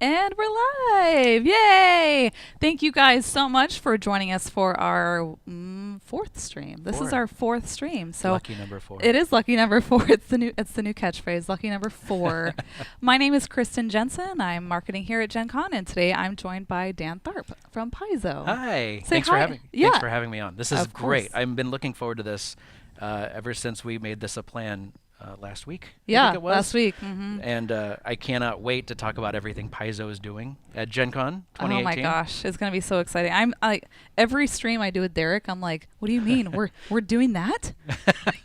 And we're live! Yay! Thank you guys so much for joining us for our fourth stream. This is our fourth stream. So lucky number 4. It is lucky number 4. It's the new catchphrase, lucky number 4. My name is Kristen Jensen. I'm marketing here at Gen Con, and today I'm joined by Dan Tharp from Paizo. Hi. Say Thanks hi. Thanks for having me on. This is Of course. great. I've been looking forward to this ever since we made this a plan last week. I Yeah, think it was. last week. And I cannot wait to talk about everything Paizo is doing at Gen Con 2018. Oh my gosh, it's gonna be so exciting! I'm like every stream I do with Derek, I'm like, what do you mean we're doing that?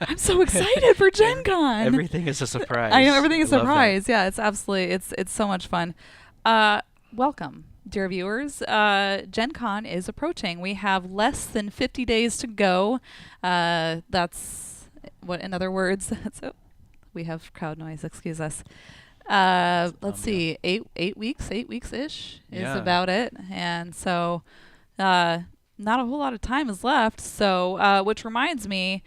I'm so excited for Gen Con. Everything is a surprise. I know everything is a Love that. surprise. Yeah, it's absolutely it's so much fun. Welcome, dear viewers. Gen Con is approaching. We have less than 50 days to go. That's what, in other words, so we have crowd noise. Excuse us. Let's see, 8 weeks ish is about it, and so not a whole lot of time is left. So, which reminds me,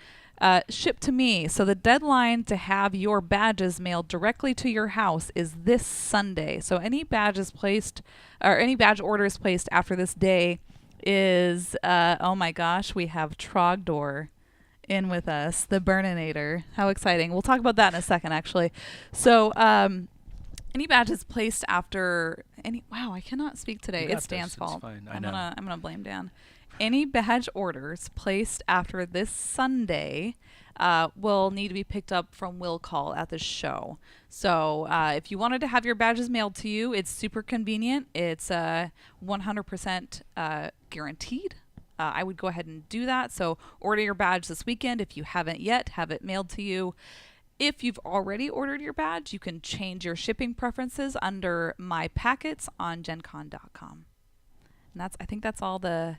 ship to me. So the deadline to have your badges mailed directly to your house is this Sunday. So any badges placed or any badge orders placed after this day is oh my gosh, we have Trogdor in with us, the Burninator. How exciting. We'll talk about that in a second, actually. So any badges placed after any, wow, I cannot speak today. It's Dan's fault. It's fine. I'm gonna blame Dan. Any badge orders placed after this Sunday will need to be picked up from Will Call at the show. So if you wanted to have your badges mailed to you, it's super convenient. It's 100% guaranteed. I would go ahead and do that. So order your badge this weekend. If you haven't yet, have it mailed to you. If you've already ordered your badge, you can change your shipping preferences under My Packets on GenCon.com. And I think that's all the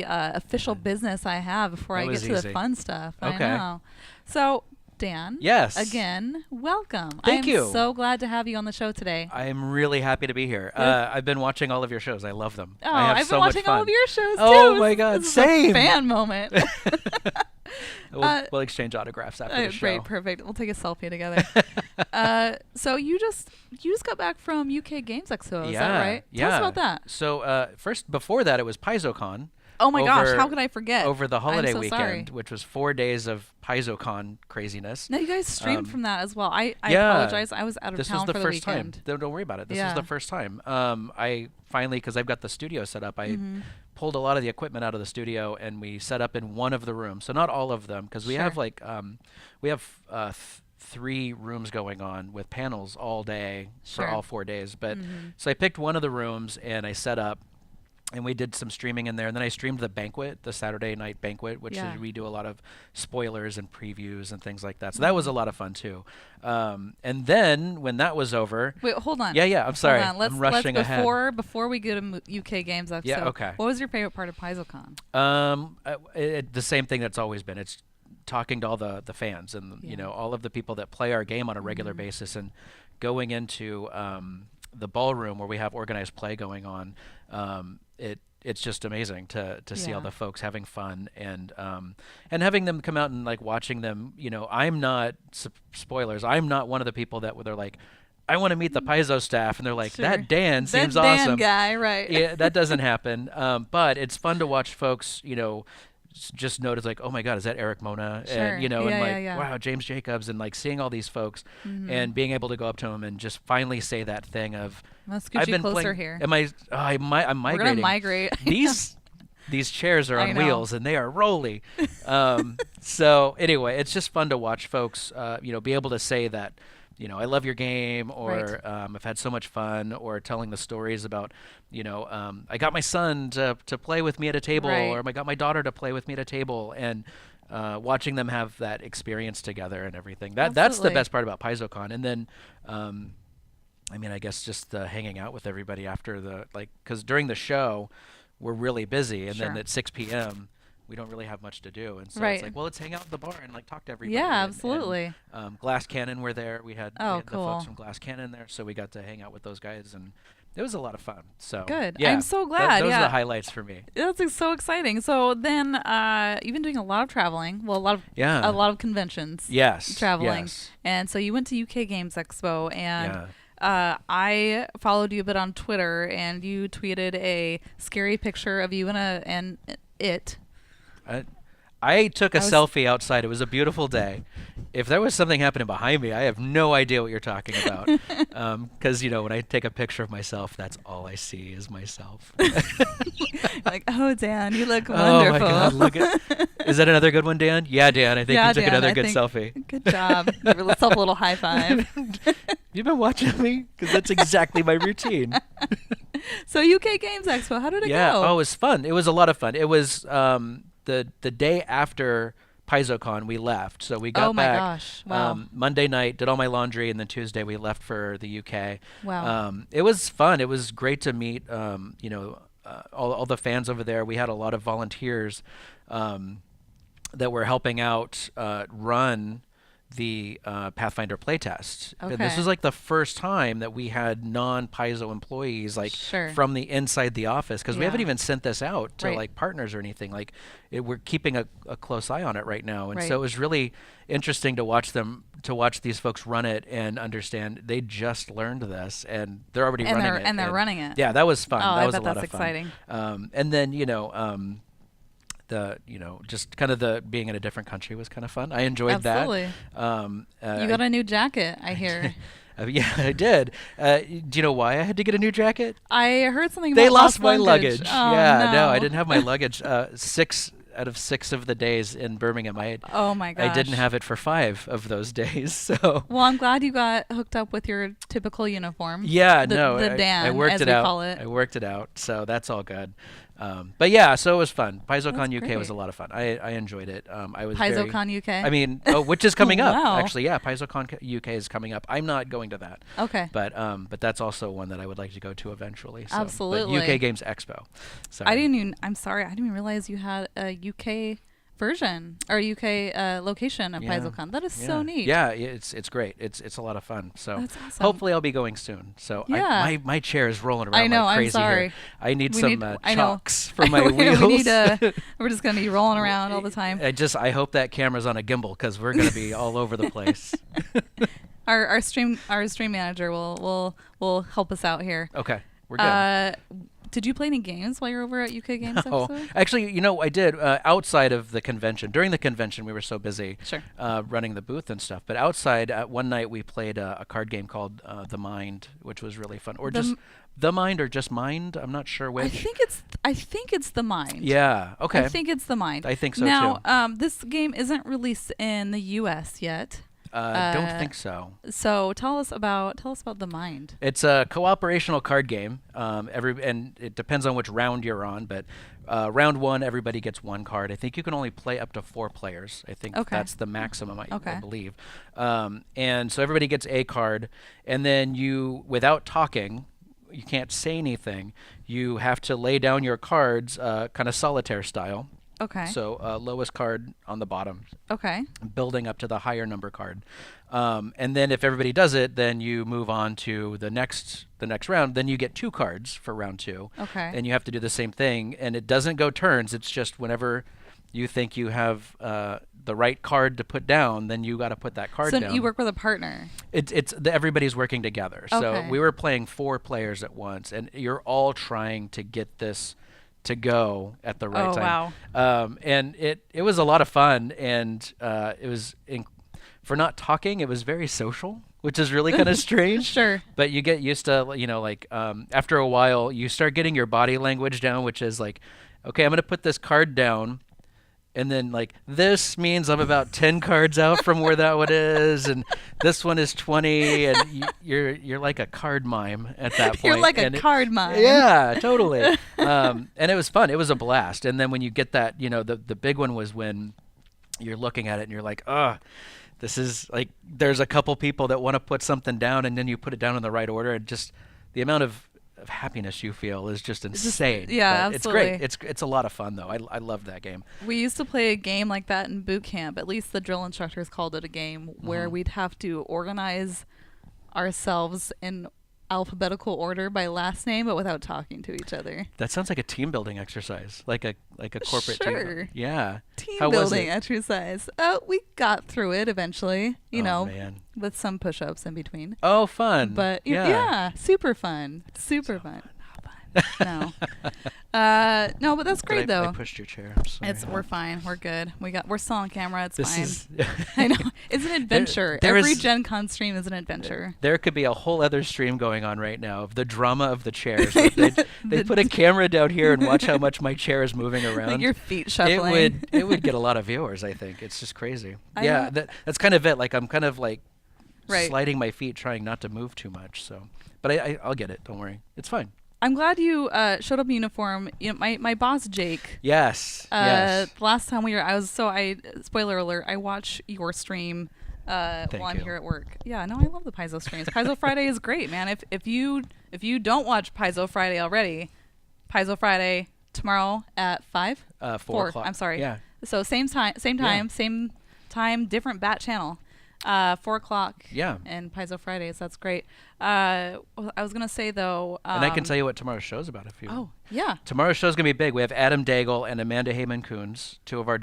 official business I have before I get to the fun stuff. Okay. I know. So, Dan. Yes. Again, welcome. Thank you. I'm so glad to have you on the show today. I am really happy to be here. I've been watching all of your shows. I love them. Oh, I have I've so been watching much fun. all of your shows too. Oh my God, This is same. a fan moment. We'll exchange autographs after the show. Great, perfect. We'll take a selfie together. So you just got back from UK Games Expo, is that right? Tell us about that. So first, before that, it was PaizoCon. Oh my gosh, how could I forget? Over the holiday I'm so sorry. weekend, which was 4 days of PaizoCon craziness. No, you guys streamed from that as well. I Yeah. apologize. I was out of This town was the for the first weekend. time. Don't worry about it. This Yeah. was the first time. I finally, because I've got the studio set up, I pulled a lot of the equipment out of the studio and we set up in one of the rooms. So not all of them, because we have like we have 3 rooms going on with panels all day for all 4 days. But so I picked one of the rooms and I set up. And we did some streaming in there. And then I streamed the banquet, the Saturday night banquet, which is, we do a lot of spoilers and previews and things like that. So that was a lot of fun, too. And then when that was over... Wait, hold on. Yeah, I'm sorry. Hold on. I'm rushing ahead. Before we go to UK Games Expo, Yeah, okay. what was your favorite part of PaizoCon? The same thing that's always been. It's talking to all the fans and, you know, all of the people that play our game on a regular basis and going into the ballroom where we have organized play going on. It's just amazing to see all the folks having fun and having them come out and like watching them. You know, I'm not spoilers. I'm not one of the people that they're like, I want to meet the Paizo staff, and they're like, that Dan seems awesome. That Dan guy, right? Yeah, that doesn't happen. But it's fun to watch folks, you know, just notice like, oh my God, is that Eric Mona? Sure. And, you know, Yeah, and like, yeah. wow, James Jacobs, and like seeing all these folks and being able to go up to them and just finally say that thing of, Let's scoot you closer here. I'm migrating. We're gonna migrate. These chairs are I on know. wheels and they are rolly. So anyway, it's just fun to watch folks, you know, be able to say that, you know, I love your game, or I've had so much fun, or telling the stories about, you know, I got my son to play with me at a table, or I got my daughter to play with me at a table, and watching them have that experience together and everything. That's the best part about PaizoCon. And then, I mean, I guess just hanging out with everybody after because during the show, we're really busy, and then at 6 p.m., we don't really have much to do, and so it's like, well, let's hang out at the bar and like talk to everybody. Yeah, and absolutely. Glass Cannon were there. We had the cool. folks from Glass Cannon there, so we got to hang out with those guys, and it was a lot of fun. So good. Yeah, I'm so glad. Those are the highlights for me. That's so exciting. So then, you've been doing a lot of traveling. Well, a lot of conventions. Yes. Traveling. Yes. And so you went to UK Games Expo, and I followed you a bit on Twitter, and you tweeted a scary picture of you and it. I, I took a I was selfie outside. It was a beautiful day. If there was something happening behind me, I have no idea what you're talking about. Because, when I take a picture of myself, that's all I see is myself. like, oh, Dan, you look Oh wonderful. my God! Look at. Is that another good one, Dan? Yeah, Dan. I think Yeah, you took Dan, another I good think- selfie. Good job. Give yourself a little high five. You've been watching me because that's exactly my routine. So UK Games Expo, how did it Yeah. go? Oh, it was fun. It was a lot of fun. It was the day after PaizoCon we left, so we got Oh my back gosh! Wow. Monday night, did all my laundry, and then Tuesday we left for the UK. Wow. It was fun. It was great to meet all the fans over there. We had a lot of volunteers that were helping out run the Pathfinder playtest. And this Okay. was like the first time that we had non-Paizo employees Sure. from the inside the office, because we haven't Yeah. even sent this out to Right. like partners or anything. Like we're keeping a close eye on it right now, and Right. so it was really interesting to watch these folks run it and understand they just learned this and they're already And running they're it. and they're running it. Yeah, that was fun. Oh, that I was bet a lot that's of fun. exciting. And then just kind of the being in a different country was kind of fun. I enjoyed Absolutely. that. You got a new jacket, I hear. Yeah, I did. Do you know why I had to get a new jacket? I heard something They about lost my luggage. Oh, Yeah, no, I no. didn't have my luggage. 6 out of 6 of the days in Birmingham, Oh my gosh. I didn't have it for 5 of those days. So Well, I'm glad you got hooked up with your typical uniform. yeah, the, no, the I Dan, worked as it we out. call it. I worked it out, so that's all good. But yeah, so it was fun. PaizoCon That's UK was great. a lot of fun. I enjoyed it. I was very, PaizoCon UK. I mean, which is coming up Wow. actually. Yeah, PaizoCon UK is coming up. I'm not going to that, Okay. but that's also one that I would like to go to eventually. So, Absolutely. But UK Games Expo. So I'm sorry, I didn't even realize you had a UK version or UK location of Yeah. PaizoCon. That is yeah. so neat. Yeah, it's great. It's a lot of fun. So That's awesome. hopefully I'll be going soon. So Yeah. my chair is rolling around I know, like I'm crazy sorry. here. I need We some need- I know. chocks for my we wheels. need we're just going to be rolling around all the time. I hope that camera's on a gimbal because we're gonna be all over the place. Our stream manager will help us out here. Okay, we're good. Did you play any games while you're over at UK Games Oh, Expo? actually, I did outside of the convention. During the convention, we were so busy Sure. running the booth and stuff. But outside, one night we played a card game called The Mind, which was really fun. Or The just M- The Mind, or just Mind. I'm not sure which. I think it's the Mind. Yeah. Okay. I think it's the Mind. I think so now, too. this game isn't released in the U.S. yet. Don't think so. So tell us about the Mind. It's a cooperational card game. And it depends on which round you're on, but round 1, everybody gets 1 card. I think you can only play up to 4 players. I think Okay. that's the maximum, I Okay. believe. And so everybody gets a card, and then you, without talking, you can't say anything. You have to lay down your cards, kind of solitaire style. Okay. So lowest card on the bottom, Okay. building up to the higher number card. And then if everybody does it, then you move on to the next round. Then you get 2 cards for round 2. Okay. And you have to do the same thing. And it doesn't go turns. It's just whenever you think you have the right card to put down, then you got to put that card So down. you work with a partner. Everybody's working together. So Okay. we were playing 4 players at once, and you're all trying to get this to go at the right Oh, time. wow. And it was a lot of fun, and it was for not talking, it was very social, which is really kind of strange. Sure. But you get used to, after a while, you start getting your body language down, which is like, okay, I'm going to put this card down. And then, this means I'm about 10 cards out from where that one is, and this one is 20, and you're like a card mime at that point. You're like a and card mime. Yeah, totally. And it was fun. It was a blast. And then when you get that, the big one was when you're looking at it and you're like, this is like, there's a couple people that want to put something down, and then you put it down in the right order, and just the amount of happiness you feel is just insane. yeah, But absolutely. It's great. It's a lot of fun though. I love that game. We used to play a game like that in boot camp. At least the drill instructors called it a game where we'd have to organize ourselves in alphabetical order by last name, but without talking to each other. That sounds like a team building exercise, like a corporate team. Sure. Yeah. Team How was building it? exercise. We got through it eventually, Oh, man. with some push-ups in between. Oh, fun. But yeah, super fun. Super fun. Not fun. No. No, but that's great though. I pushed your chair. I'm sorry. We're fine. We're good. We're still on camera. It's This fine. is I know. It's an adventure. there Every is- Gen Con stream is an adventure. There could be a whole other stream going on right now of the drama of the chairs. They put a camera down here and watch how much my chair is moving around. Like your feet shuffling. It would get a lot of viewers, I think. It's just crazy. I Yeah, know. that's kind of it. Like I'm kind of like Right. sliding my feet, trying not to move too much. So, but I'll get it. Don't worry. It's fine. I'm glad you showed up in uniform. My boss Jake. Yes. Yes. The last time we were, spoiler alert, I watch your stream while I'm you. here at work. Yeah, no, I love the Paizo streams. Paizo Friday is great, man. If you don't watch Paizo Friday already, Paizo Friday tomorrow at 5? 4 o'clock. I'm sorry. Yeah. So same time, different bat channel. 4 o'clock. Yeah. And Paizo Fridays. That's great. I was gonna say though. And I can tell you what tomorrow's show's about if you. Oh yeah. Tomorrow's show's gonna be big. We have Adam Daigle and Amanda Heyman-Coons, two of our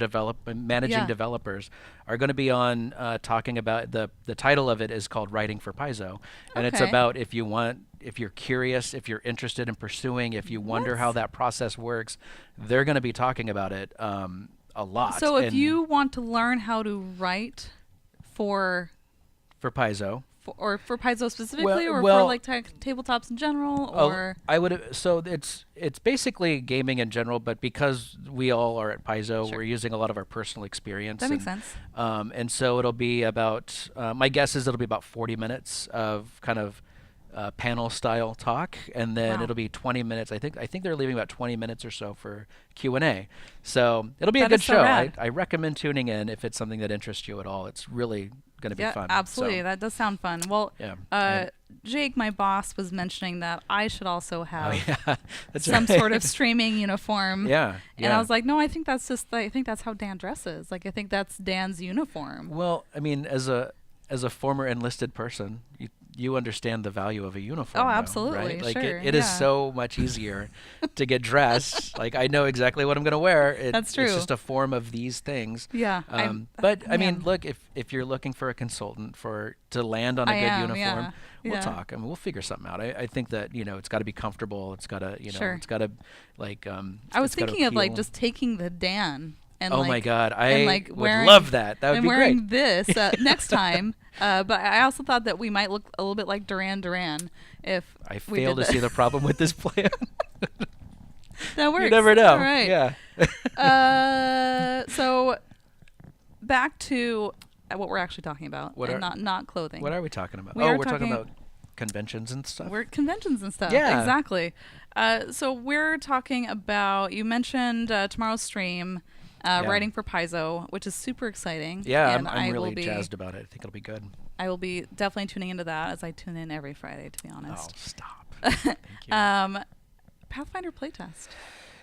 managing Yeah. developers, are going to be on talking about the title of it is called Writing for Paizo, and it's Okay. about if you're curious, if you're interested in pursuing, if you wonder What? how that process works, they're going to be talking about it a lot. So if And you want to learn how to write for Paizo. or for Paizo specifically, or well- for like tabletops in general, or I would so it's basically gaming in general, but because we all are at Paizo, Sure. we're using a lot of our personal experience. that makes and, sense. And so it'll be about my guess is it'll be about 40 minutes of kind of panel style talk, and then Wow. it'll be 20 minutes. I think they're leaving about 20 minutes or so for Q&A. So it'll be a That good is so show. rad. I recommend tuning in if it's something that interests you at all. It's really going to be Yeah, fun. absolutely. So, That does sound fun. Well, yeah. Jake, my boss, was mentioning that I should also have yeah. That's some right. sort of streaming uniform. Yeah. And I was like, no, I think that's how Dan dresses. Like, I think that's Dan's uniform. Well, I mean, as a former enlisted person, you understand the value of a uniform. Oh, though, absolutely, right? Like sure, it is yeah. so much easier to get dressed. Like I know exactly what I'm going to wear. That's true. It's just a form of these things. Yeah. But I mean, man. look, if you're looking for a consultant to land on a I good am, uniform, yeah, we'll yeah. talk. I mean, we'll figure something out. I think that it's got to be comfortable. It's got to Sure. it's got to like. I was it's gotta thinking of like appeal. just taking the Dan and Oh like, my God, and, I like, would wearing- love that. That would and be wearing great. this next time. But I also thought that we might look a little bit like Duran Duran if I we fail did to that. see the problem with this plan. That works. You never know. All right. Yeah. So back to what we're actually talking about, What and are- not clothing. What are we talking about? We Oh, are we're talking talking- about conventions and stuff. We're conventions and stuff. Yeah. Exactly. So we're talking about, you mentioned tomorrow's stream, Yeah. writing for Paizo, which is super exciting. Yeah, and I'm I really will be, jazzed about it. I think it'll be good. I will be definitely tuning into that, as I tune in every Friday, to be honest. Oh, stop. Thank you. Pathfinder playtest.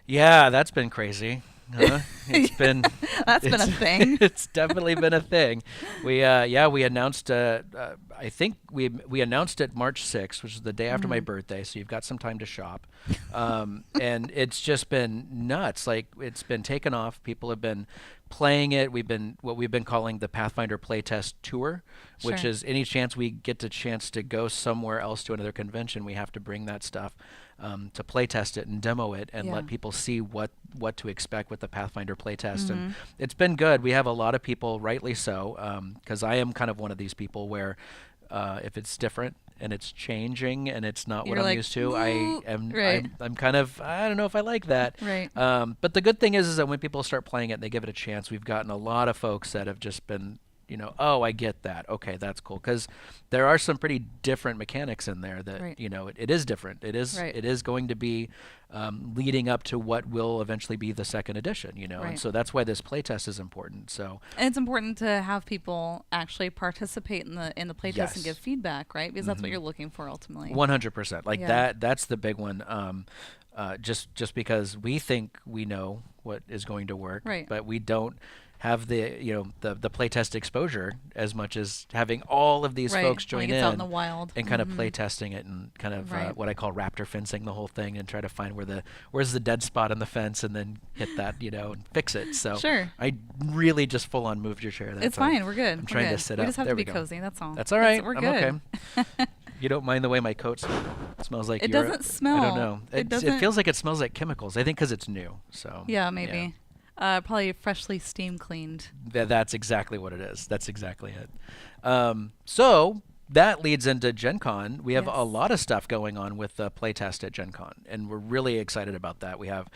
Yeah, that's been crazy. Huh? It's been That's been a thing. It's definitely been a thing. We announced I think we announced it March 6th, which is the day after my birthday, so you've got some time to shop. And it's just been nuts. Like it's been taken off. People have been playing it. We've been calling the Pathfinder playtest tour, which Sure. is any chance we get the chance to go somewhere else to another convention, we have to bring that stuff to playtest it and demo it and Yeah. let people see what to expect with the Pathfinder playtest. Mm-hmm. And it's been good. We have a lot of people, rightly so, because I am kind of one of these people where if it's different and it's changing and it's not what You're I'm like, used to, I "Ooh," am right. I'm kind of, I don't know if I like that. Right. But the good thing is that when people start playing it and they give it a chance, we've gotten a lot of folks that have just been, oh, I get that. Okay, that's cool. Because there are some pretty different mechanics in there that, Right. it is different. It is Right. it is going to be leading up to what will eventually be the second edition, And Right. so that's why this playtest is important. So And it's important to have people actually participate in the playtest Yes. and give feedback, right? Because that's what you're looking for ultimately. 100%. Like Yeah. that's the big one. Just because we think we know what is going to work, Right. but we don't have the the playtest exposure as much as having all of these Right. folks When it join gets out in in the wild. and kind of play testing it and kind of Right. what I call raptor fencing the whole thing and try to find where's the dead spot on the fence and then hit that and fix it. So Sure. I really just full on moved your chair that It's time. fine. We're good. I'm We're trying good. to sit we up. just have There to we be go. cozy. That's all. That's all right. We're I'm good. okay. You don't mind the way my coat smells like It Europe? doesn't smell. I don't know. It It doesn't. feels like it smells like chemicals. I think because it's new. So Yeah, maybe. Probably freshly steam cleaned. That's exactly what it is. That's exactly it. So that leads into Gen Con. We have a Yes. lot of stuff going on with the playtest at Gen Con, and we're really excited about that. We have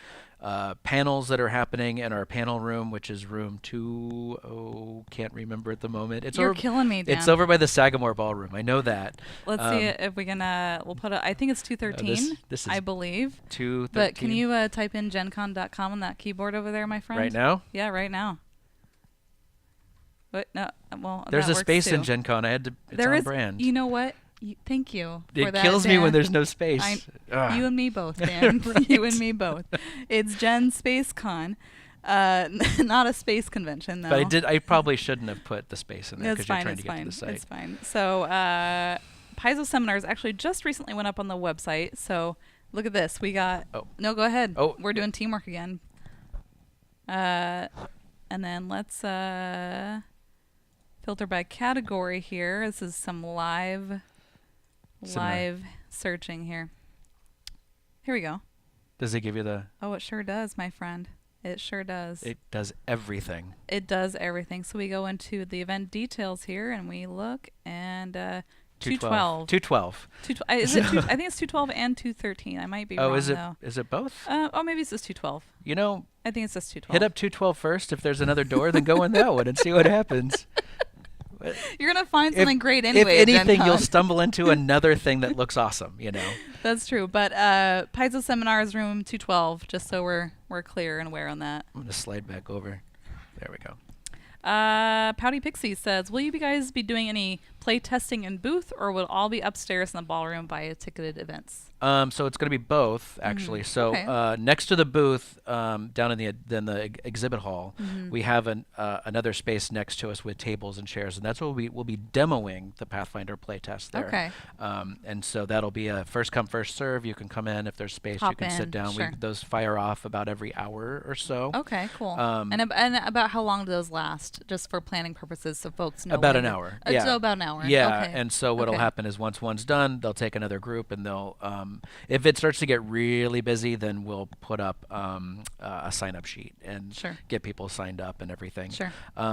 panels that are happening in our panel room, which is room 2. Can't remember at the moment. It's You're over, killing me, Dan. It's over by the Sagamore Ballroom. I know that. Let's see if we can. We'll put it. I think it's 213. This is I believe. 213. But can you type in gencon.com on that keyboard over there, my friend? Right now? Yeah, right now. But no, well, There's that a works space in too. Gen Con. It's There on is. brand. You know what? Thank you. For It that, kills me Dan. when there's no space. Ugh. You and me both, Dan. You and me both. It's Gen Space Con, not a space convention though. But I probably shouldn't have put the space in there It's because you're fine. trying It's to get fine. to the site. It's fine. So, Paizo Seminars actually just recently went up on the website. So look at this. We got. Oh. No, go ahead. Oh. We're doing teamwork again. And then let's filter by category here. This is some live searching here. Here we go. Does it give you the? Oh, it sure does, my friend. It sure does. It does everything. It does everything. So we go into the event details here and we look and 212. 212. Is it I think it's 212 and 213. I might be wrong Oh, is it? though. Is it both? Maybe it's just 212. You know, I think it's just 212. hit up 212 first. If there's another door, then go in that one and see what happens. You're going to find If- something great anyway. If at Gen anything, you'll Con. stumble into another thing that looks awesome. That's true. But Paizo Seminars room 212, just so we're clear and aware on that. I'm gonna slide back over. There we go. Pouty Pixie says, will you guys be doing any play testing in booth, or will it all be upstairs in the ballroom via ticketed events? So it's going to be both, actually. So Okay. next to the booth, down in the exhibit hall, we have another space next to us with tables and chairs, and that's where we'll be demoing the Pathfinder playtest there. Okay. And so that'll be a first come first serve. You can come in if there's space. Hop you can in, sit down. sure. Those fire off about every hour or so. Okay, cool. Um, and about how long do those last, just for planning purposes, so folks know? About when an to- hour. So Yeah. about an hour. Yeah, Okay. and so what'll Okay. happen is once one's done, they'll take another group, and they'll, if it starts to get really busy, then we'll put up a sign-up sheet and Sure. get people signed up and everything. Sure.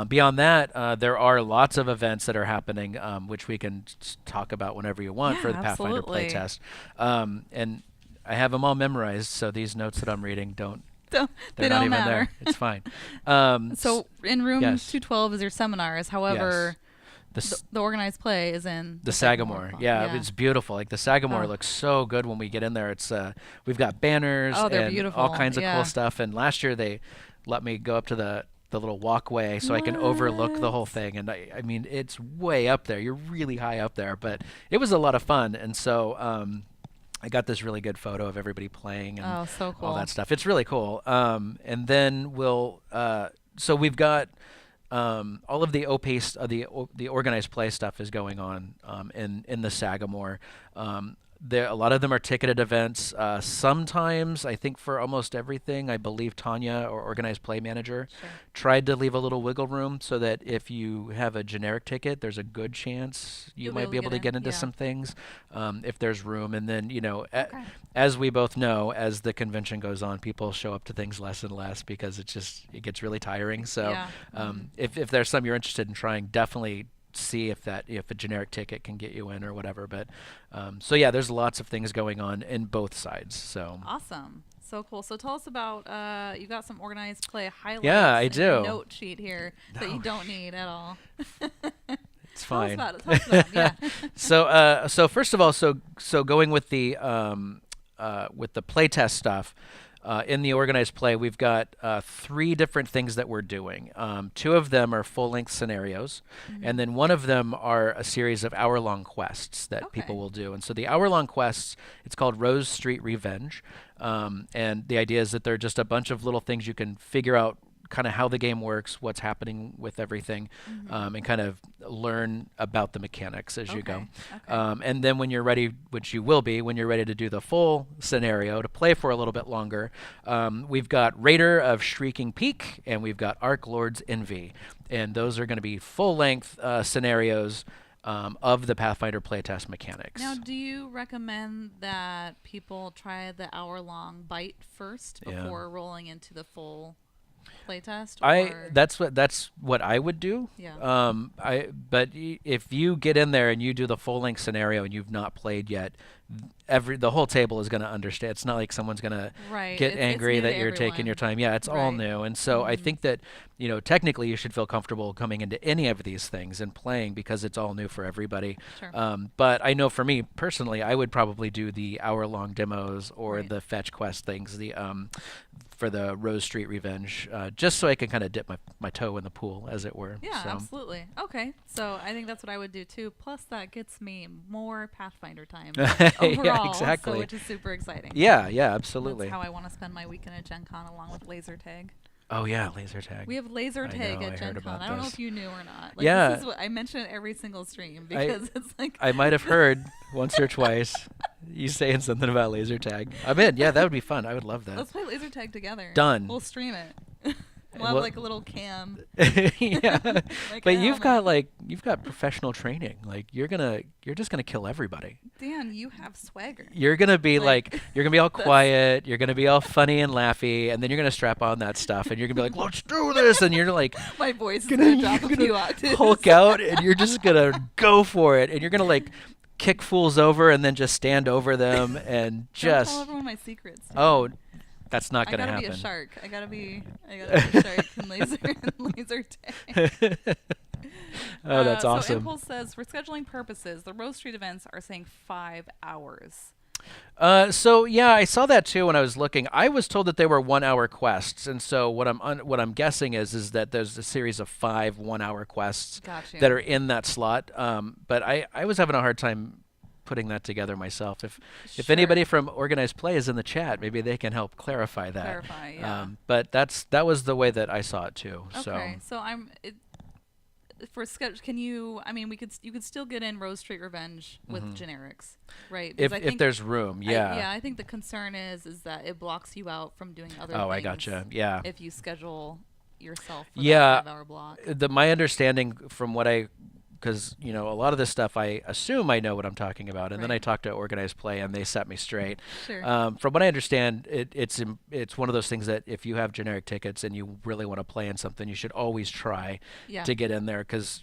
Beyond that, there are lots of events that are happening, which we can talk about whenever you want for Yeah, the Pathfinder absolutely. playtest. And I have them all memorized, so these notes that I'm reading So they're they not don't even matter. there. It's fine. So in room yes. 212 is your seminars. However, The the organized play is in The Sagamore, hall. yeah, it's beautiful. Like the Sagamore Oh. looks so good when we get in there. It's we've got banners Oh, they're and beautiful, all kinds of yeah. cool stuff. And last year they let me go up to the little walkway so I can overlook the whole thing. And I mean, it's way up there. You're really high up there, but it was a lot of fun. And so I got this really good photo of everybody playing and Oh, so cool. all that stuff. It's really cool. And then so we've got all of the the organized play stuff is going on in the Sagamore. A lot of them are ticketed events. Sometimes, I think for almost everything, I believe Tanya, or organized play manager, tried to leave a little wiggle room so that if you have a generic ticket, there's a good chance you You'll might be able to get into yeah. some things if there's room. And then, as we both know, as the convention goes on, people show up to things less and less because it gets really tiring. So Yeah. if there's some you're interested in trying, definitely see if a generic ticket can get you in or whatever. But so yeah, there's lots of things going on in both sides. So Awesome. So cool. So tell us about you got some organized play highlights. Yeah, I in your do. note sheet here that you don't need at all. it's fine. Tell us about it. Yeah. So first of all, so going with the playtest stuff. In the organized play, we've got 3 different things that we're doing. 2 of them are full-length scenarios, and then 1 of them are a series of hour-long quests that people will do. And so the hour-long quests, it's called Rose Street Revenge, and the idea is that they're just a bunch of little things you can figure out kind of how the game works, what's happening with everything, and kind of learn about the mechanics as you go. Okay. And then when you're ready, which you will be, when you're ready to do the full scenario to play for a little bit longer, we've got Raider of Shrieking Peak and we've got Arc Lord's Envy. And those are going to be full-length scenarios of the Pathfinder playtest mechanics. Now, do you recommend that people try the hour-long bite first before rolling into the full playtest? That's what I would do. Yeah. If you get in there and you do the full-length scenario and you've not played yet, the whole table is going to understand. It's not like someone's going to get angry that you're taking your time. Yeah, it's all new. And so I think that, technically you should feel comfortable coming into any of these things and playing because it's all new for everybody. Sure. But I know for me personally, I would probably do the hour-long demos or the fetch quest things, for the Rose Street Revenge, just so I can kind of dip my toe in the pool, as it were. Yeah, so. Absolutely. Okay, so I think that's what I would do too. Plus, that gets me more Pathfinder time overall, yeah, exactly. so which is super exciting. Yeah, absolutely. That's how I want to spend my weekend at Gen Con along with laser tag. Oh yeah, laser tag. We have laser tag at Gen Con. I don't know if you knew or not. Like, yeah. This is what I mention it every single stream because it's like I might have heard once or twice you saying something about laser tag. I'm in. Yeah, that would be fun. I would love that. Let's play laser tag together. Done. We'll stream it. We'll have like a little cam. yeah. Like but you've got professional training. Like you're just gonna kill everybody. Dan, you have swagger. You're gonna be you're gonna be all quiet, you're gonna be all funny and laughy, and then you're gonna strap on that stuff and you're gonna be like, let's do this, and you're like my voice is gonna drop a few octaves. Hulk out and you're just gonna go for it and you're gonna kick fools over and then just stand over them and just tell everyone my secrets. Oh, that's not gonna happen. I gotta be a shark. I gotta be a shark and laser tag. Oh, that's awesome. So Impulse says, for scheduling purposes, the Rose Street events are saying 5 hours. So yeah, I saw that too when I was looking. I was told that they were 1-hour quests, and so what I'm guessing is that there's a series of 5 1-hour quests that are in that slot. But I was having a hard time putting that together myself. If anybody from Organized Play is in the chat, maybe they can help clarify that. Yeah. But that was the way that I saw it too. Okay, so for schedule, can you? I mean, you could still get in Rose Street Revenge with generics, right? If there's room, yeah. I think the concern is that it blocks you out from doing other. Oh, things I gotcha. Yeah. If you schedule yourself for that 5-hour block. My understanding from what because a lot of this stuff I assume I know what I'm talking about, and then I talk to Organized Play and they set me straight. Sure. From what I understand, it's one of those things that if you have generic tickets and you really want to play in something, you should always try to get in there because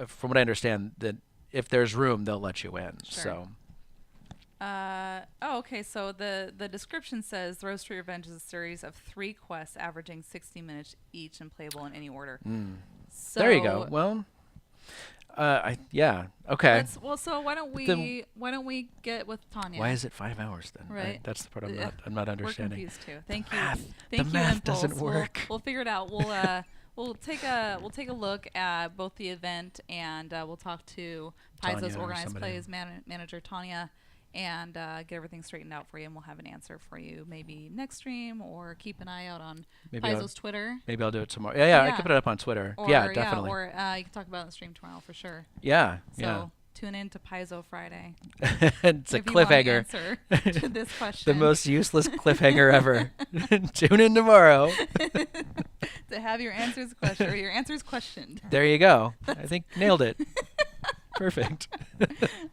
from what I understand, that if there's room, they'll let you in. Sure. Okay. So the description says the Rose Street Revenge is a series of 3 quests averaging 60 minutes each and playable in any order. So there you go. Well. Okay. So why don't we get with Tanya? Why is it 5 hours then? Right. That's the part I'm not understanding. We're confused too. Thank you. Math. Thank the you, math Impulse. doesn't work. We'll figure it out. We'll take a look at both the event and we'll talk to Paizo's Organized Plays manager Tanya and get everything straightened out for you, and we'll have an answer for you maybe next stream, or keep an eye out on Paizo's Twitter. Maybe I'll do it tomorrow. Yeah, I can put it up on Twitter. Definitely. Or you can talk about it in the stream tomorrow for sure. So tune in to Paizo Friday. It's a cliffhanger. Answer to this question. The most useless cliffhanger ever. Tune in tomorrow. To have your answers questioned. There you go. I think nailed it. Perfect.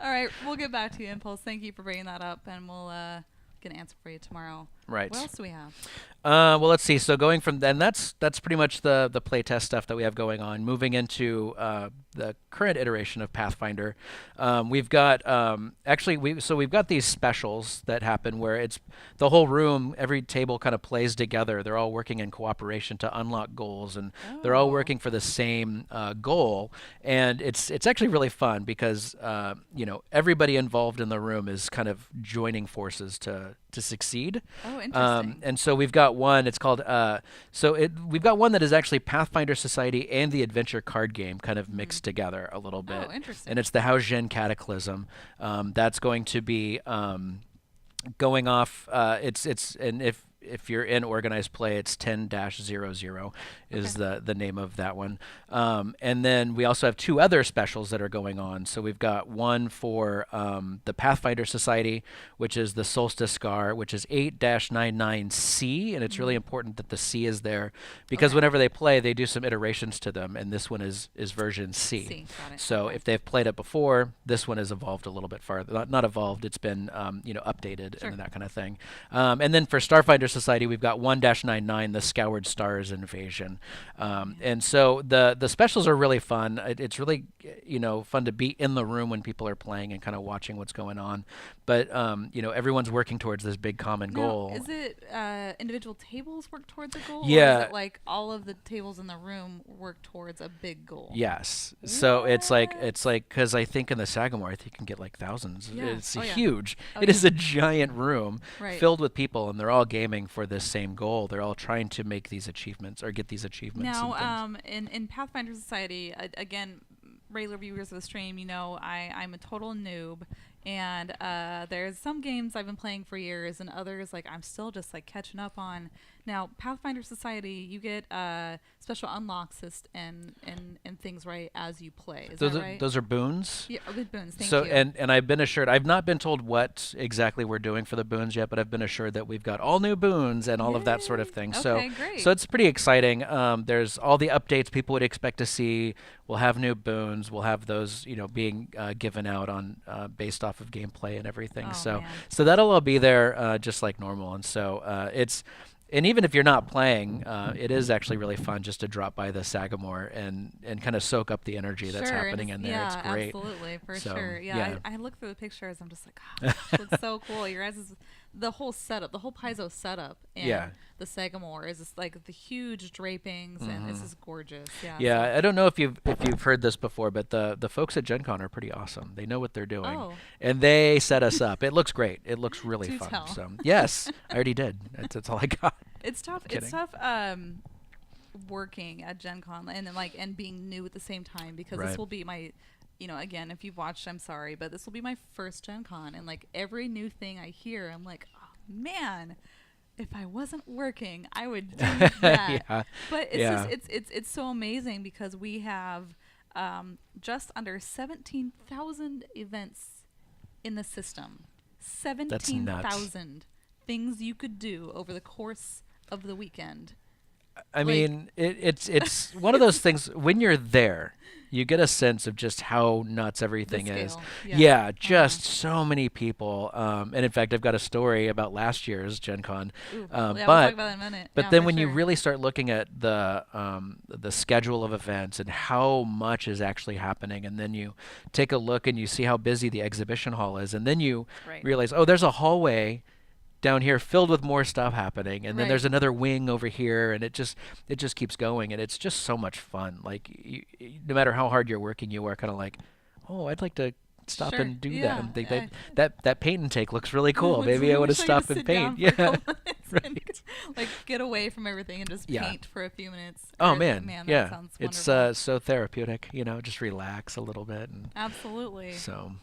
All right, we'll get back to you, Impulse. Thank you for bringing that up, and we'll get an answer for you tomorrow. Right. What else do we have? Well, let's see. So going from then, that's pretty much the playtest stuff that we have going on. Moving into the current iteration of Pathfinder, we've got we've got these specials that happen where it's the whole room, every table kind of plays together. They're all working in cooperation to unlock goals, and they're all working for the same goal. And it's actually really fun because everybody involved in the room is kind of joining forces to succeed. Oh, interesting. And so we've got one. It's called we've got one that is actually Pathfinder Society and the Adventure card game kind of mixed together a little bit. Oh, interesting. And it's the Haozhen Cataclysm. That's going to be going off. And if you're in organized play, it's 10-00 is Okay. the name of that one. And then we also have two other specials that are going on. So we've got one for the Pathfinder Society, which is the Solstice Scar, which is 8-99C, and it's really Mm. important that the C is there because Okay. whenever they play, they do some iterations to them, and this one is version C. C. Got it. So Okay. if they've played it before, this one has evolved a little bit farther. Not evolved, it's been updated Sure. and that kind of thing. And then for Starfinder Society, we've got 1-99, the Scoured Stars Invasion. Yeah. And so the specials are really fun. It's really fun to be in the room when people are playing and kind of watching what's going on. But everyone's working towards this big common Now, goal. is it individual tables work towards a goal, or is Yeah. it like all of the tables in the room work towards a big goal? Yes. So What? it's like because I think in the Sagamore, I think you can get like thousands. Yeah. It's Oh yeah. huge. Oh It yeah. is a giant room Right. filled with people, and they're all gaming for this same goal. They're all trying to make these achievements or get these achievements and Now, things. in Pathfinder Society, again, regular viewers of the stream, I'm a total noob, and there's some games I've been playing for years, and others like I'm still just like catching up on. Now, Pathfinder Society, you get special unlocks and things right as you play. Is that right? Those are boons. Yeah, with boons. Thank So you. and I've been assured I've not been told what exactly we're doing for the boons yet, but I've been assured that we've got all new boons and all of that sort of Yay. thing. Okay, So great. it's pretty exciting. There's all the updates people would expect to see. We'll have new boons. We'll have those being given out on based off of gameplay and everything. Oh So man. so that'll all be there just like normal. And so it's. And even if you're not playing, it is actually really fun just to drop by the Sagamore and kind of soak up the energy that's Sure, and happening in there. yeah, It's great. absolutely, for So, sure. Yeah, yeah. I look through the pictures. I'm just like, oh gosh, it looks so cool. Your guys' the whole setup, the whole Paizo setup, and Yeah. the Sagamore is just like the huge drapings, and it's just gorgeous. Yeah. So. Yeah, I don't know if you've heard this before, but the folks at Gen Con are pretty awesome. They know what they're doing, Oh, and they set us up. It looks great. It looks really do fun. tell. So yes, I already did. That's all I got. It's tough. It's Kidding. tough. Working at Gen Con and then and being new at the same time because this Right. will be my. Again, if you've watched, I'm sorry, but this will be my first Gen Con, and like every new thing I hear, I'm like, oh man, if I wasn't working, I would do that. Yeah, But it's yeah. just it's so amazing because we have just under 17,000 events in the system. That's nuts. 17,000 things you could do over the course of the weekend. I Like- mean, it's one of those things. When you're there, you get a sense of just how nuts everything is. scale, Yeah, yeah. just so many people. And in fact, I've got a story about last year's Gen Con. Ooh, yeah, we'll talk but about that in a minute. but Yeah, then for when you sure. really start looking at the schedule of events and how much is actually happening, and then you take a look and you see how busy the exhibition hall is, and then you Right. realize, oh, there's a hallway down here filled with more stuff happening, and then Right. there's another wing over here, and it just keeps going, and it's just so much fun. Like no matter how hard you're working, you are kind of like, oh, I'd like to stop Sure, and do that, yeah, and think I- that paint and take looks really cool. It's Maybe like, I would have wish could stopped and sit down paint. for a Yeah. couple minutes and, Right. like get away from everything and just Yeah. paint for a few minutes. Oh Or- man, that yeah, sounds it's wonderful. so therapeutic. Just relax a little bit, and Absolutely. so.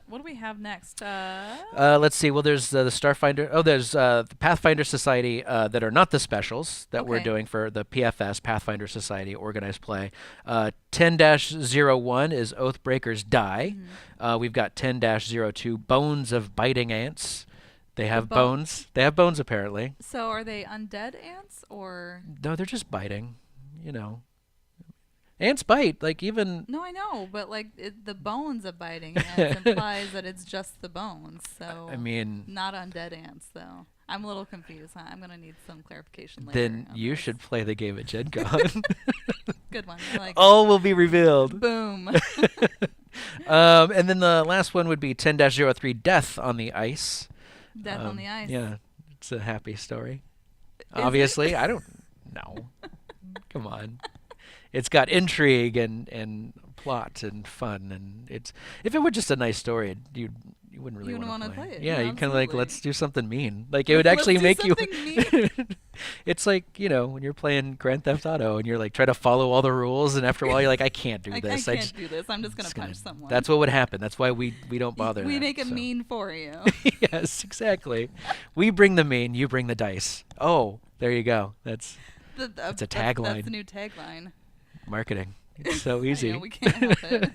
What do we have next? Let's see. Well, there's the Starfinder. Oh, there's the Pathfinder Society that are not the specials that we're Okay. doing for the PFS Pathfinder Society organized play. 10-01 is Oathbreakers Die. Mhm. We've got 10-02 Bones of Biting Ants. They have bo- bones. They have bones apparently. So are they undead ants or? No, they're just biting. Ants bite. Like even No, I know, but like the bones of biting ants implies that it's just the bones. So I mean, not undead ants, though. I'm a little confused. I'm gonna need some clarification later. then on you this. should play the game at Gen Con. Good one. I like All will be revealed. boom. And then the last one would be 10-03 Death on the Ice. Death on the ice. Yeah, it's a happy story. Is Obviously, it? I don't know. Come on. It's got intrigue and plot and fun, and it's if it were just a nice story, you wouldn't really You want wouldn't to want to play. play it. Yeah, No, you kind of like, absolutely. let's do something mean. Like it would Let's actually do make you. something mean. It's like, when you're playing Grand Theft Auto and you're like try to follow all the rules, and after a while you're like, I can't do I this. can't do this. I'm just I'm gonna just gonna. punch someone. That's what would happen. That's why we don't bother We that. make it So. mean for you. Yes, exactly. We bring the mean, you bring the dice. Oh, there you go. That's a That's the tagline. new tagline. Marketing. It's so I know easy. we can't help it.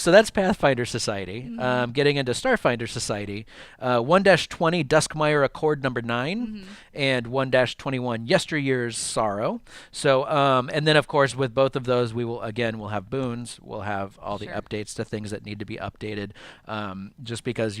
So that's Pathfinder Society. Mhm. Getting into Starfinder Society, 1-20 Duskmire Accord number 9, Mhm. and 1-21 Yesteryear's Sorrow. So, and then of course with both of those, we'll have boons. We'll have all the Sure. updates to things that need to be updated. Just because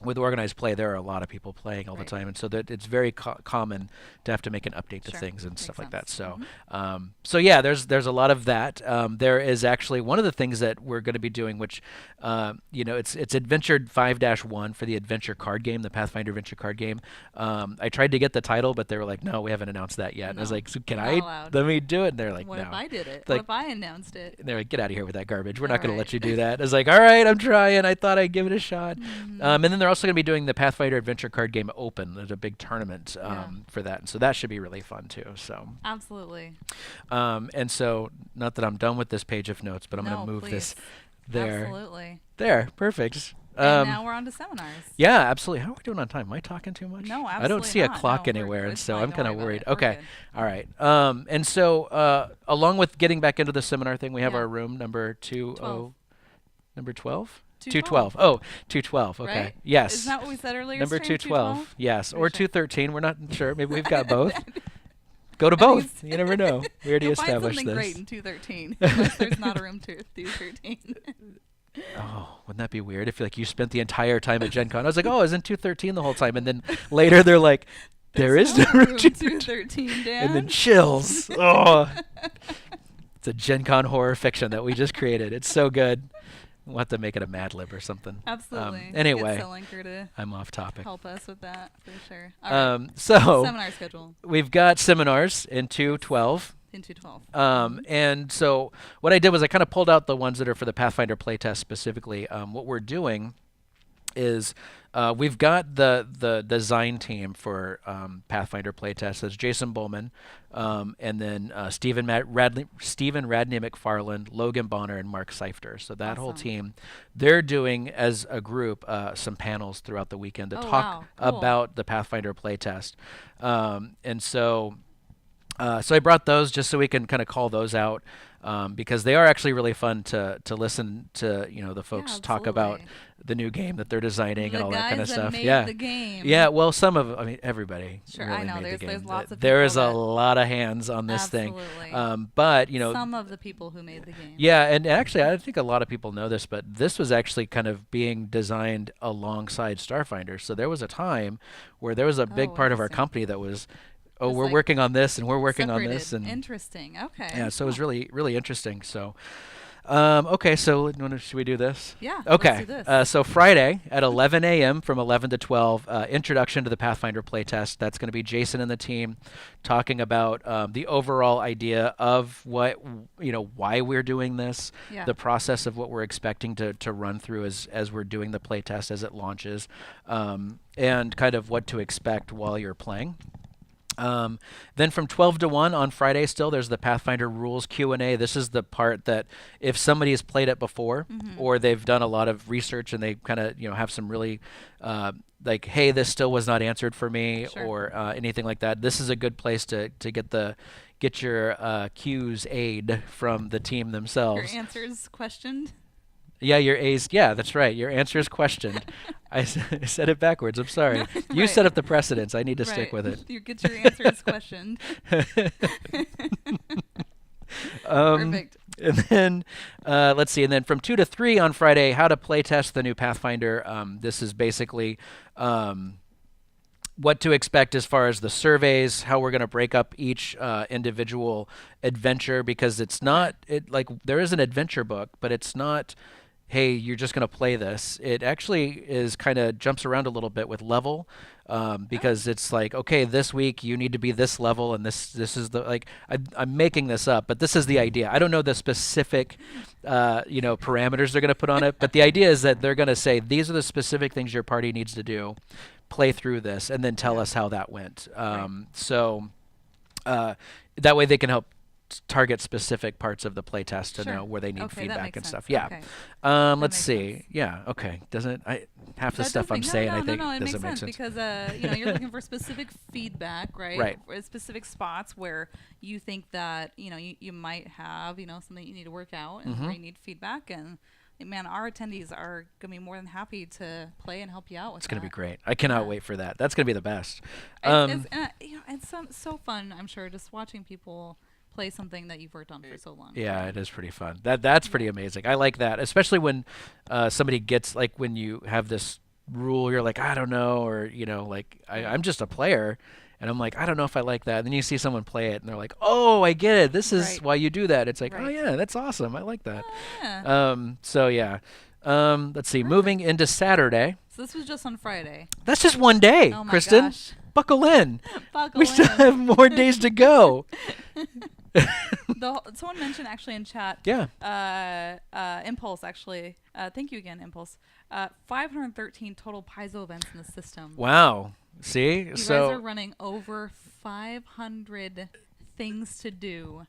with organized play, there are a lot of people playing all the Right. time, and so that it's very common to have to make an update to Sure. things and Makes stuff like that. sense. So, Mhm. so yeah, there's a lot of that. There is actually one of the things that we're going to be doing, which, it's Adventure 5-1 for the adventure card game, the Pathfinder adventure card game. I tried to get the title, but they were like, no, we haven't announced that yet. And I was No, like, so can not I? allowed. Let me do it. And they're like, What no. if I did it? Like, What if I announced it? they're like, get out of here with that garbage. We're not going to Right. let you do that. I was like, all right, I'm trying. I thought I'd give it a shot. Mhm. And then they're also going to be doing the Pathfinder Adventure Card Game Open. There's a big tournament Yeah. for that, and so that should be really fun too. So, Absolutely. and so not that I'm done with this page of notes, but I'm going No, to move this please. there. Absolutely. There, perfect. And now we're on to seminars. Yeah, absolutely. How are we doing on time? Am I talking too much? No, I don't absolutely see a not. clock No, we're- anywhere, and it's so fine. I'm Don't kind of worry about worried. it. We're Okay, good. all right. And so along with getting back into the seminar thing, we have Yeah. our room number 12. number 12. 212. 212. Oh, 212. Okay. Right? Yes. Isn't that what we said earlier? Number Stream? 212. Yes, Pretty or sure. 213. We're not sure. Maybe we've got both. Go to I think both. You never know. We already You'll find established something this. great in 213, unless there's not a room 213. Oh, wouldn't that be weird if like you spent the entire time at Gen Con? I was like, oh, I was in 213 the whole time, and then later they're like, there is no no room room 213. 213, Dan. And then chills. Oh, it's a Gen Con horror fiction that we just created. It's so good. We'll have to make it a Mad Lib or something. Absolutely. Anyway, Get Selinker to I'm off topic. help us with that for sure. All right. So Seminar schedule we've got seminars in 212. in 212. And so what I did was I kind of pulled out the ones that are for the Pathfinder playtest specifically. What we're doing is we've got the design team for Pathfinder playtest. That's Jason Bowman, and then Stephen Radney McFarland, Logan Bonner, and Mark Seifter. So that whole Awesome. team, they're doing as a group some panels throughout the weekend to Oh, talk wow. Cool. about the Pathfinder playtest. And so I brought those just so we can kind of call those out because they are actually really fun to listen to. The folks talk about absolutely. the new game that they're designing The and all that kind of guys that stuff. made Yeah, the game. yeah. Well, everybody. Sure, really I know. made the There's game. lots of There people is a that- lot of hands on this thing. Absolutely. But Some of the people who made the game. yeah, and actually, I think a lot of people know this, but this was actually kind of being designed alongside Starfinder. So there was a time where there was a big Oh, part of our interesting. company that was, oh, It's we're like working on this and we're working on Separated. this, and Interesting. Okay. yeah, so it was Cool. really really interesting. So, okay, so should we do this? Yeah. Okay. Let's do this. So Friday at 11 a.m. from 11 to 12, introduction to the Pathfinder playtest. That's going to be Jason and the team talking about the overall idea of why we're doing this, Yeah. the process of what we're expecting to run through as we're doing the playtest as it launches, and kind of what to expect while you're playing. Then from 12 to 1 on Friday still, there's the Pathfinder Rules Q&A. This is the part that if somebody has played it before or they've done a lot of research and they kind of have some really like, hey, this still was not answered for me, Sure. or anything like that, this is a good place to get your Q's aid from the team Your themselves. answers questioned. Yeah, your A's. Yeah, that's right. Your answer is questioned. I said it backwards. I'm sorry. You Right. set up the precedence. I need to stick Right. with it. You get your answers questioned. Perfect. And then, let's see. And then from 2 to 3 on Friday, how to play test the new Pathfinder. This is basically what to expect as far as the surveys, how we're going to break up each individual adventure, because it's not like there is an adventure book, but it's not hey, you're just going to play this. It actually is kind of jumps around a little bit with level, Oh, because it's like, okay, this week you need to be this level, and this is the like I'm making this up, but this is the idea. I don't know the specific, parameters they're going to put on it, but the idea is that they're going to say these are the specific things your party needs to do, play through this, and then tell yeah, us how that went. right. So that way they can help target specific parts of the playtest to Sure. know where they need Okay, that feedback makes and sense. stuff. Yeah. Okay, that Let's makes sense. see. Yeah. Okay. Doesn't I half the That does stuff I'm make no, saying I no, no, think no. It makes doesn't make sense sense. because you're looking for specific feedback, right? Right. For specific spots where you think that you might have something you need to work out and Mm-hmm. where you need feedback. And man, our attendees are gonna be more than happy to play and help you out with It's gonna be that. great. I cannot Yeah, wait for that. That's gonna be the best. it's Um, it's so fun. I'm sure just watching people play something that you've worked on for so long. yeah, it is pretty fun. That's Yeah. pretty amazing. I like that, especially when somebody gets like when you have this rule, you're like, I don't know, or like Right. I'm just a player. And I'm like, I don't know if I like that. And then you see someone play it, and they're like, "Oh, I get it. This is Right. why you do that." It's like, "Oh Right. yeah, that's awesome. I like that." Oh, yeah. So yeah. Let's see. Moving Perfect. into Saturday. So this was just on Friday. That's just one day, Oh my Kristen. gosh. Buckle in. We Buckle still in. have more days to go. Someone mentioned actually in chat, Yeah. Impulse actually. Thank you again, Impulse. 513 total Paizo events in the system. Wow. See? You guys are So running over 500 things to do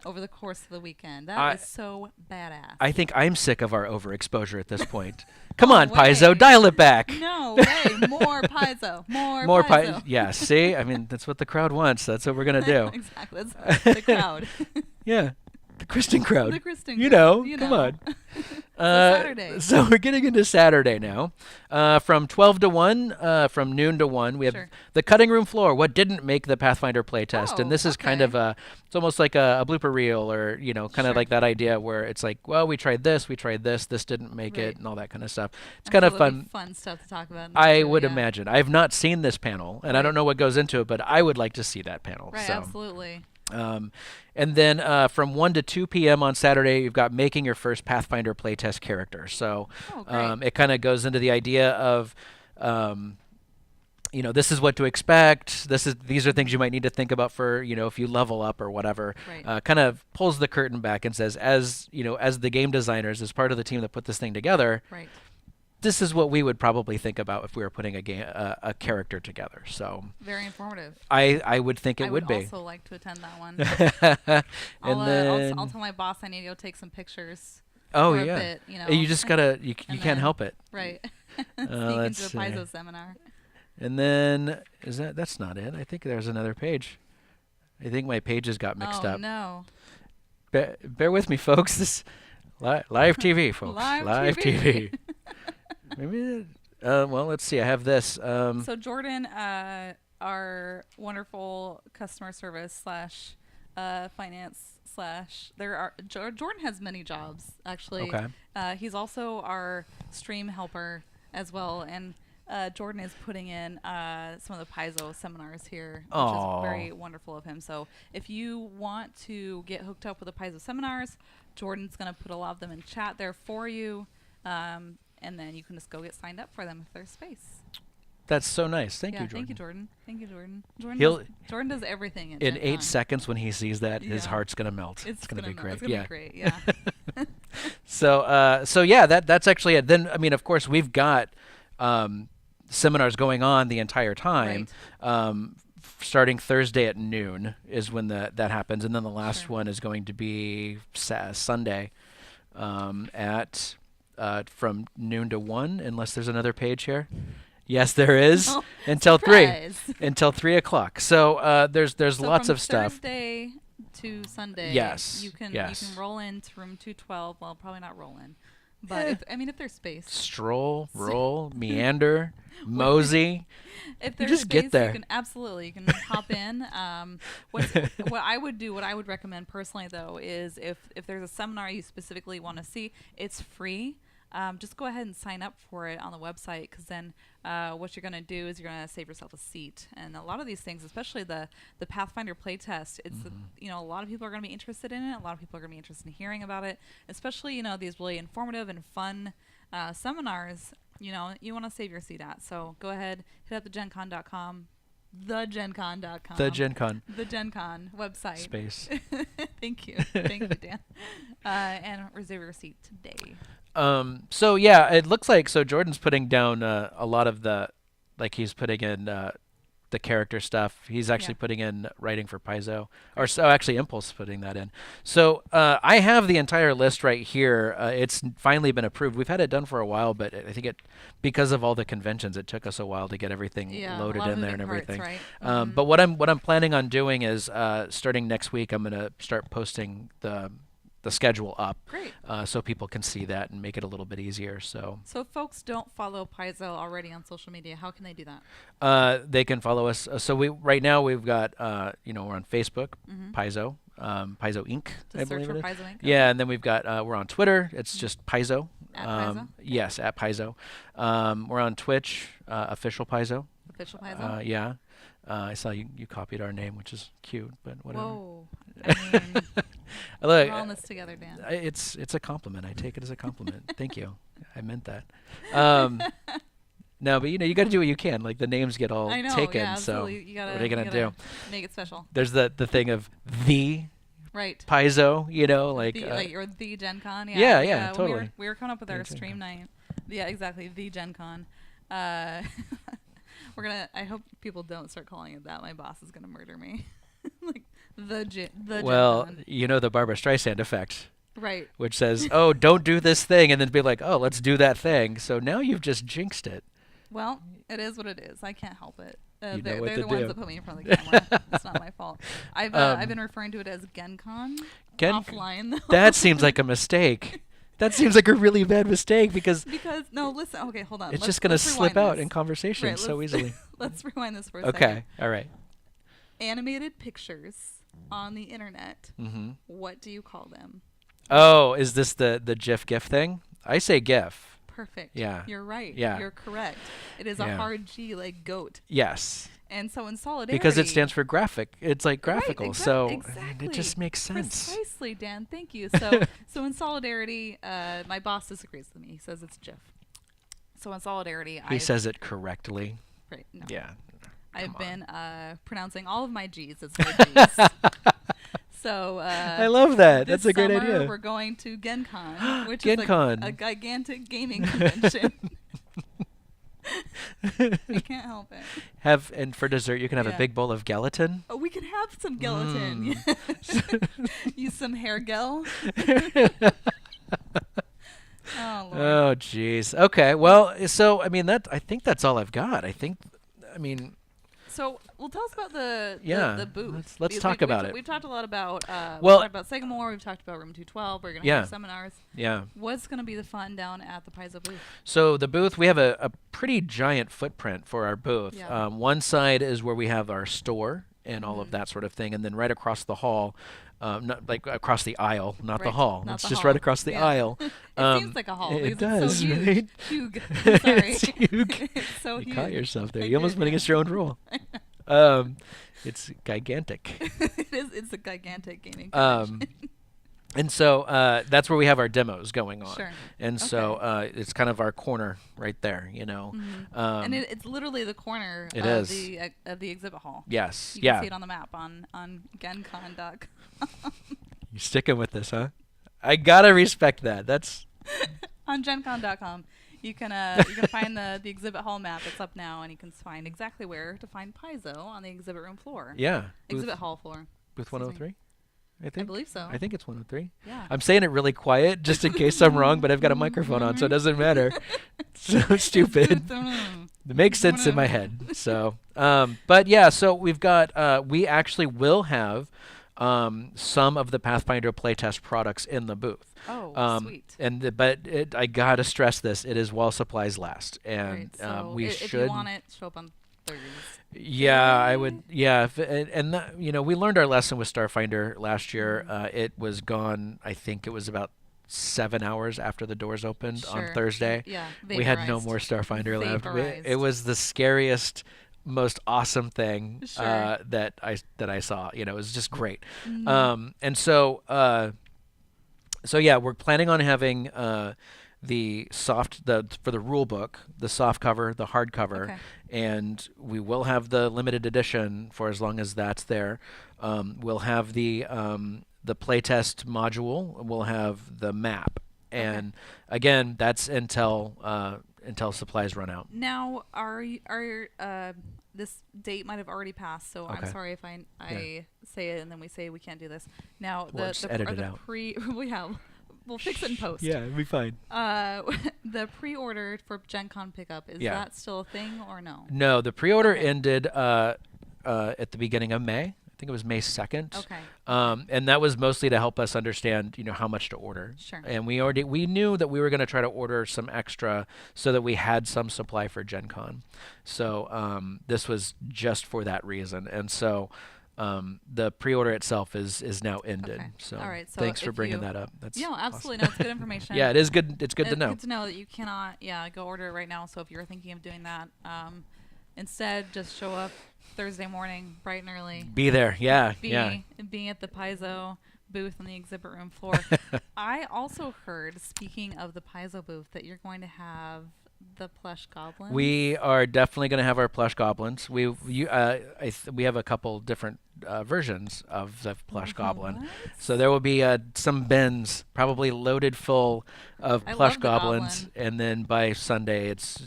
over the course of the weekend. That I is so badass. I think I'm sick of our overexposure at this point. Come No on, Paizo, way. dial it back. No way. More Paizo. More More Paizo. Yeah, see? I mean, that's what the crowd wants. That's what we're going to do. Exactly. That's the crowd. Yeah. The Kristen crowd. The Kristen You crowd. know, You come know. on. Saturday. So we're getting into Saturday now. From 12 to 1, from noon to 1, we have Sure. the cutting room floor, what didn't make the Pathfinder playtest. Oh, And this is kind okay. of it's almost like a blooper reel, or, kind of Sure. like that idea where it's like, well, we tried this didn't make Right. it, and all that kind of stuff. It's I'm kind sure of there'll be fun. fun stuff to talk about in there I too, would yeah. imagine. I have not seen this panel, and I don't Right. know what goes into it, but I would like to see that panel. Right, So. absolutely. And then from 1 to 2 p.m. on Saturday, you've got making your first Pathfinder playtest character. So Oh, great. it kind of goes into the idea of, this is what to expect. These are things you might need to think about for, if you level up or whatever. Right. Kind of pulls the curtain back and says, as the game designers, as part of the team that put this thing together, Right. this is what we would probably think about if we were putting a character together. So Very informative. I would think it I would would be. also like to attend that one. And then I'll tell my boss I need to go take some pictures oh for a yeah, bit, you just gotta you and can't then- help it. right. Sneak let's into a see. Paizo seminar. And then that's not it. I think there's another page. I think my pages got mixed Oh up. no. Bear with me, folks. This live TV, folks. Live TV. TV. Maybe. Well, let's see. I have this. So Jordan, our wonderful customer service slash finance slash Jordan has many jobs actually. Okay. He's also our stream helper as well, and Jordan is putting in some of the Paizo seminars here, which Aw. is very wonderful of him. So if you want to get hooked up with the Paizo seminars, Jordan's going to put a lot of them in chat there for you. And then you can just go get signed up for them if there's space. That's so nice. Thank you, Jordan. Thank you, Jordan. Thank you, Jordan. Jordan does everything at In Gen 8 Con. seconds, when he sees that, his Yeah. heart's gonna melt. It's gonna be great. It's gonna Yeah. be great. Yeah. So yeah, that's actually it. Then I mean, of course, we've got seminars going on the entire time. Starting Thursday at noon is when that happens, and then the last Sure. one is going to be Sunday at from noon to 1, unless there's another page here. Yes, there is. Oh, until 3. surprise. Until 3 o'clock. So there's So lots from of stuff. Thursday to Sunday. Yes, You can yes. roll into room 212. Well, probably not roll in, but if there's space. Stroll, roll, meander, mosey. If there's just space, get there. you can hop in. What I would recommend personally though is if there's a seminar you specifically want to see, it's free. just go ahead and sign up for it on the website, because then what you're going to do is you're going to save yourself a seat. And a lot of these things, especially the Pathfinder playtest, a lot of people are going to be interested in it. A lot of people are going to be interested in hearing about it, especially these really informative and fun seminars. You want to save your seat at. So go ahead, hit up thegencon.com. TheGenCon.com. The Gen Con. The GenCon website. Space. Thank you. Thank you, Dan. And reserve your seat today. So yeah, it looks like Jordan's putting down a lot of he's putting in the character stuff. He's actually putting in writing for Paizo, or so actually Impulse putting that in. So I have the entire list right here. It's finally been approved. We've had it done for a while, but I think because of all the conventions, it took us a while to get everything loaded in there and everything. Parts, right? But what I'm planning on doing is starting next week, I'm gonna start posting the schedule up. Great. So people can see that and make it a little bit easier. So if folks don't follow Paizo already on social media, how can they do that? they can follow us. So right now we've got we're on Facebook, Paizo, Paizo Inc. Just search for Paizo Inc. Yeah, and then we've got we're on Twitter. It's just Paizo. At Paizo? Yes, at Paizo. We're on Twitch, official Paizo. Official Paizo. Yeah. I saw you copied our name, which is cute, but whatever. Whoa. I mean, look, we're all in this together, Dan. It's a compliment. I take it as a compliment. Thank you. I meant that. No, but you got to do what you can. Like the names get all I know, taken. yeah, So absolutely. what are you gonna do? Make it special. There's the thing of the Right. Paizo. Like or the Gen Con. Yeah, totally. When we were coming up with our stream night. Yeah, exactly. The Gen Con. I hope people don't start calling it that. My boss is gonna murder me. Like the Gen Con. The Barbara Streisand effect. Right. Which says, oh, don't do this thing, and then be like, oh, let's do that thing. So now you've just jinxed it. Well, it is what it is. I can't help it. You they're know what the to ones do. that put me in front of the camera. It's not my fault. I've been referring to it as GenCon offline, though. That seems like a mistake. That seems like a really bad mistake because no, listen. Okay, hold on. It's just going to slip out in conversation right, so easily. Let's rewind this for a second. Okay, all right. Animated pictures on the internet. Mm-hmm. What do you call them? Oh, is this the GIF thing? I say GIF. Perfect. Yeah. You're right. Yeah. You're correct. It is a hard G, like goat. Yes. And so in solidarity, because it stands for graphic, it's like graphical, right, so exactly. it just makes sense. Precisely, Dan. Thank you. So in solidarity, my boss disagrees with me. He says it's GIF. So in solidarity, he says it correctly. Right. No. Yeah. I've been pronouncing all of my G's as their G's. So I love that. That's a great idea. We're going to GenCon, which is a gigantic gaming convention. I can't help it. And for dessert, you can have a big bowl of gelatin. Oh, we can have some gelatin. Use some hair gel. Oh, Lord. Oh, jeez. Okay. Well, so I think that's all I've got. So, tell us about the booth. Let's talk about it. We've talked a lot about we've talked about Sagamore. We've talked about Room 212. We're going to have seminars. Yeah. What's going to be the fun down at the Paizo booth? So the booth, we have a pretty giant footprint for our booth. Yeah. One side is where we have our store and all of that sort of thing, and then right across the hall, not like across the aisle, not the hall. It's just right across the aisle. It seems like a hall. It does, so huge. right? Huge. Sorry. It's huge. It's so you huge. caught yourself there. You almost went against your own rule. It's gigantic. It is. It's a gigantic gaming convention. And so that's where we have our demos going on. Sure. And so it's kind of our corner right there, Mm-hmm. And it's literally the corner of the exhibit hall. Yes. You can see it on the map on gencon.com. You're sticking with this, huh? I gotta respect that. That's on gencon.com. You can find the exhibit hall map. It's up now, and you can find exactly where to find Paizo on the exhibit room floor. Yeah. Exhibit hall floor. Booth 103? I believe so. I think it's 103. Yeah. I'm saying it really quiet just in case I'm wrong, but I've got a microphone on, so it doesn't matter. So stupid. It makes sense in my head. So, but yeah, so we've got, we actually will have some of the Pathfinder playtest products in the booth. Oh, sweet. I gotta stress this: it is while supplies last, and right, so we if should. you want it, show up on Thursdays. Yeah, I would. Yeah, and that, we learned our lesson with Starfinder last year. It was gone. I think it was about 7 hours after the doors opened on Sure. Thursday. Yeah. We had no Vaporized. more Starfinder left. It Vaporized. was the scariest, most awesome thing Sure. that I saw. You know, it was just great. Mm. And so yeah, we're planning on having for the rule book, the soft cover, the hard cover, Okay. and we will have the limited edition for as long as that's there. We'll have the playtest module. We'll have the map, and again, that's until supplies run out. Now, this date might have already passed, so I'm Okay. sorry if I say it and then we say we can't do this. Now, We'll just edit are it the out. we'll fix it in post. Yeah, it'll be fine. The pre-order for Gen Con pickup, is Yeah. that still a thing or no? No, the pre-order Okay. ended at the beginning of May. I think it was May 2nd. Okay. And that was mostly to help us understand, how much to order. Sure. And we knew that we were going to try to order some extra so that we had some supply for Gen Con. So this was just for that reason. And so the pre-order itself is now ended. Okay. So, All right, so thanks for if bringing you- that up. That's Yeah, awesome. absolutely. No, it's good information. Yeah, it is good. It's good to It's know. good to know that you cannot, go order it right now. So if you're thinking of doing that, instead just show up Thursday morning, bright and early. Be there. Yeah. Yeah. Being at the Paizo booth on the exhibit room floor. I also heard, speaking of the Paizo booth, that you're going to have the plush goblin. We are definitely going to have our plush goblins. We have a couple different versions of the plush goblin. What? So there will be some bins probably loaded full of I plush love the goblins, goblin. and then by Sunday it's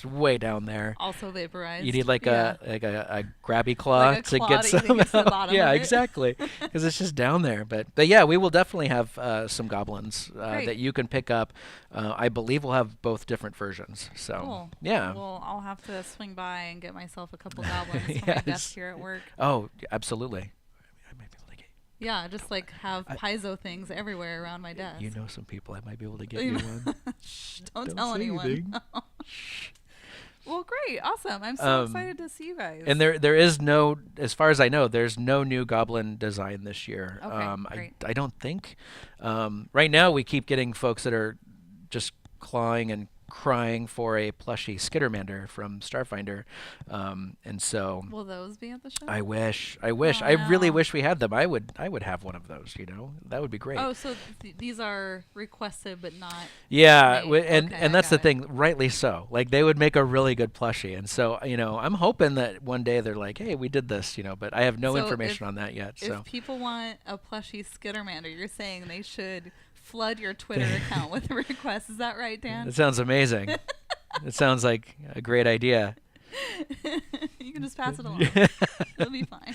way down there. Also vaporized. You need like Yeah. a grabby claw Like a to claw get to some. get to the bottom Yeah, of it. exactly, because it's just down there. But yeah, we will definitely have some goblins Great. that you can pick up. I believe we'll have both different versions. So Cool. yeah. Well, I'll have to swing by and get myself a couple goblins for my Yes. desk here at work. Oh, absolutely. I might be able to get. Yeah, just like have Paizo things everywhere around my desk. You know some people. I might be able to get you one. Shh, don't tell say anyone. anything. Well, great, awesome. I'm so excited to see you guys. And there is no, as far as I know, there's no new goblin design this year. Okay, great. I don't think. Right now, we keep getting folks that are just clawing and crying for a plushy Skittermander from Starfinder, and so Will those be at the show? I wish. Oh, I really no. wish we had them. I would have one of those. That would be great. Oh, so these are requested but not. Yeah, made. and Okay, I that's the got it. thing, rightly so. Like they would make a really good plushie, and so I'm hoping that one day they're like, "Hey, we did this," but I have no So information on that yet. So If people want a plushie Skittermander, you're saying they should flood your Twitter account with requests. Is that right, Dan? that sounds amazing. It sounds like a great idea. You can just pass it along. It'll be fine.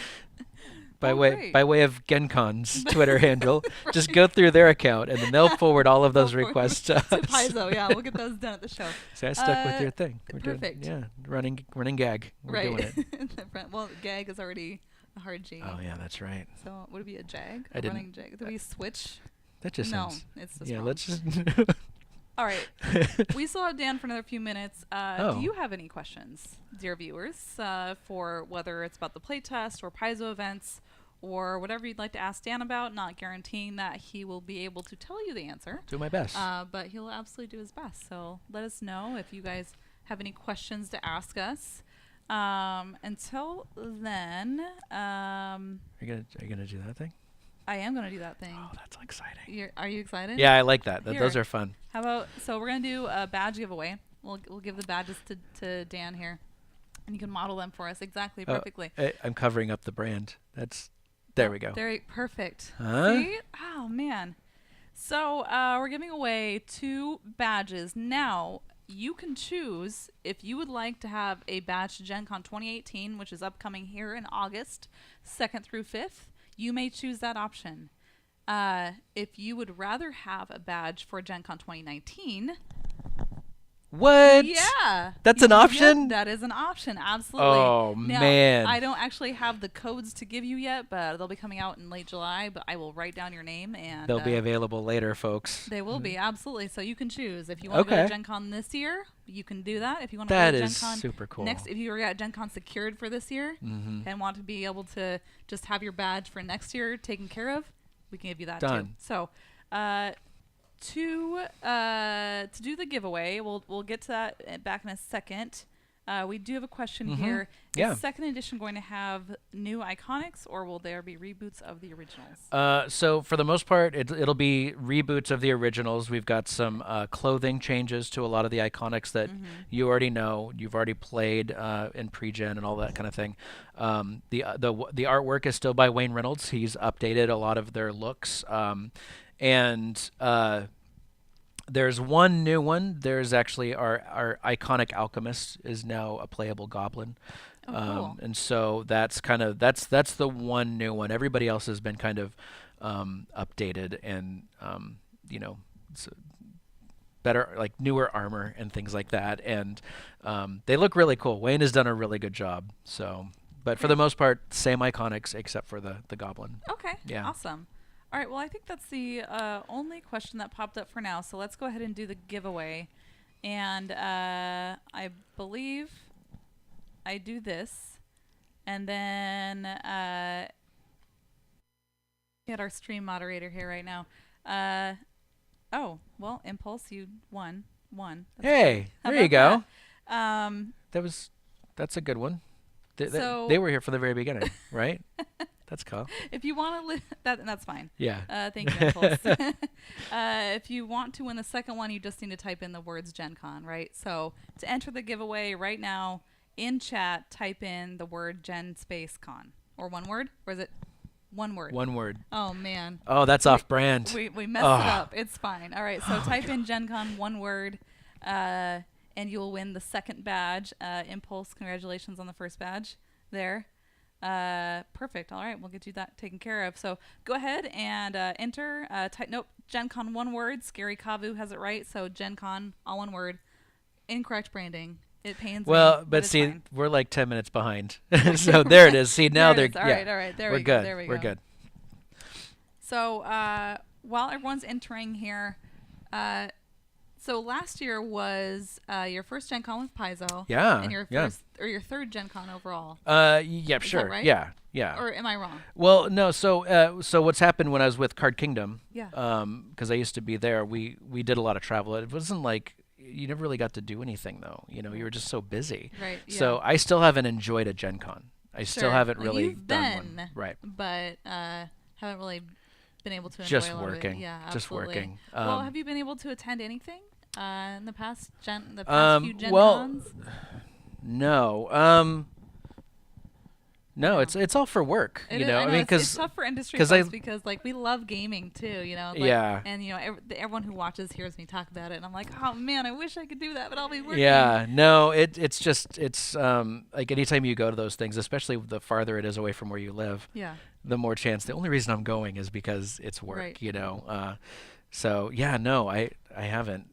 By Oh, way great. by way of Gencon's Twitter handle, just go through their account, and then they'll forward all of those They'll forward requests to us. To Paizo, yeah, we'll get those done at the show. So I stuck with your thing. We're perfect. Doing, running gag. We're doing Right. it. Well, gag is already a hard G. Oh yeah, that's right. So would it be a jag? I A didn't- running jag? Did we switch? That just No, sounds. it's just Yeah, wrong. let's just. All right. We still have Dan for another few minutes. Oh. Do you have any questions, dear viewers, for whether it's about the playtest or Paizo events or whatever you'd like to ask Dan about? Not guaranteeing that he will be able to tell you the answer, Do my best. but he'll absolutely do his best. So let us know if you guys have any questions to ask us. Until then, Are you gonna do that thing? I am going to do that thing. Oh, that's exciting. Are you excited? Yeah, I like that. Here. Those are fun. How about, so we're going to do a badge giveaway. We'll give the badges to Dan here. And you can model them for us exactly, Oh, perfectly. I'm covering up the brand. There we go. Perfect. Huh? See? Oh, man. So we're giving away 2 badges. Now, you can choose if you would like to have a badge to Gen Con 2018, which is upcoming here in August 2nd through 5th. You may choose that option. If you would rather have a badge for Gen Con 2019, What? yeah, That's an Yep, option? that is an option, absolutely. Oh, Now, man. I don't actually have the codes to give you yet, but they'll be coming out in late July. But I will write down your name, and They'll be available later, folks. they will be, absolutely. So you can choose if you want to go Okay. to Gen Con this year. You can do that. If you want to That go to is Gen Con super cool. next, if you already got Gen Con secured for this year Mm-hmm. and want to be able to just have your badge for next year taken care of, we can give you that too. Done. So To do the giveaway, we'll get to that back in a second. We do have a question here. Yeah. Is second edition going to have new iconics, or will there be reboots of the originals? So for the most part, it'll be reboots of the originals. We've got some clothing changes to a lot of the iconics that you already know, you've already played in pre-gen and all that kind of thing. The artwork is still by Wayne Reynolds. He's updated a lot of their looks, and there's one new one. There's actually our iconic alchemist is now a playable goblin. Oh, cool. And so that's the one new one. Everybody else has been kind of updated and you know, better, like newer armor and things like that. And they look really cool. Wayne has done a really good job. So, but for the most part, same iconics except for the goblin. Okay. Yeah. Awesome. All right. Well, I think that's the only question that popped up for now. So let's go ahead and do the giveaway. And I believe I do this, and then get our stream moderator here right now. Oh, well, Impulse, you won. That's Hey, How there you about go. that? That's a good one. So- They were here from the very beginning, right? That's cool. If you want to, that's fine. Yeah. Thank you, Impulse. If you want to win the second one, you just need to type in the words Gen Con, right? So to enter the giveaway right now, in chat, type in the word Gen Space Con. Or one word? Or is it one word? One word. Oh, man. Oh, that's off brand. We messed it up. It's fine. All right, so type in Gen Con, one word, and you'll win the second badge. Impulse, congratulations on the first badge there. Perfect. All right, we'll get you that taken care of. So go ahead and enter. Nope, Gen Con, one word. Scary Kavu has it right. So Gen Con, all one word. Incorrect branding. It pains me. Well, but it's see, fine. we're like 10 minutes behind. So there it is. See, now There it they're is. All right. There we're we go. good. There we We're go. good. So while everyone's entering here, so last year was your first Gen Con with Paizo. Yeah. And your yeah. first or your third Gen Con overall. Yeah, Is sure. that right? Yeah. Yeah. Or am I wrong? Well, no. So what's happened when I was with Card Kingdom? Yeah. Because I used to be there. We did a lot of travel. It wasn't like you never really got to do anything though. You know, you were just so busy. Right. So yeah. I still haven't enjoyed a Gen Con. I still haven't Well, really you've done been, one. Right. But haven't really been able to enjoy Just a lot of it. working. Yeah, Just absolutely. working. Well, have you been able to attend anything in the past few Gen well, Cons? No. No, Yeah. it's all for work. It You is- know, I know mean, it's tough for industry 'cause folks because like we love gaming too, you know. Like, Yeah. And you know, everyone who watches hears me talk about it, and I'm like, oh man, I wish I could do that, but I'll be working. Yeah, no, it's just like anytime you go to those things, especially the farther it is away from where you live, Yeah. the more chance. The only reason I'm going is because it's work. Right. You know. So yeah, no, I haven't.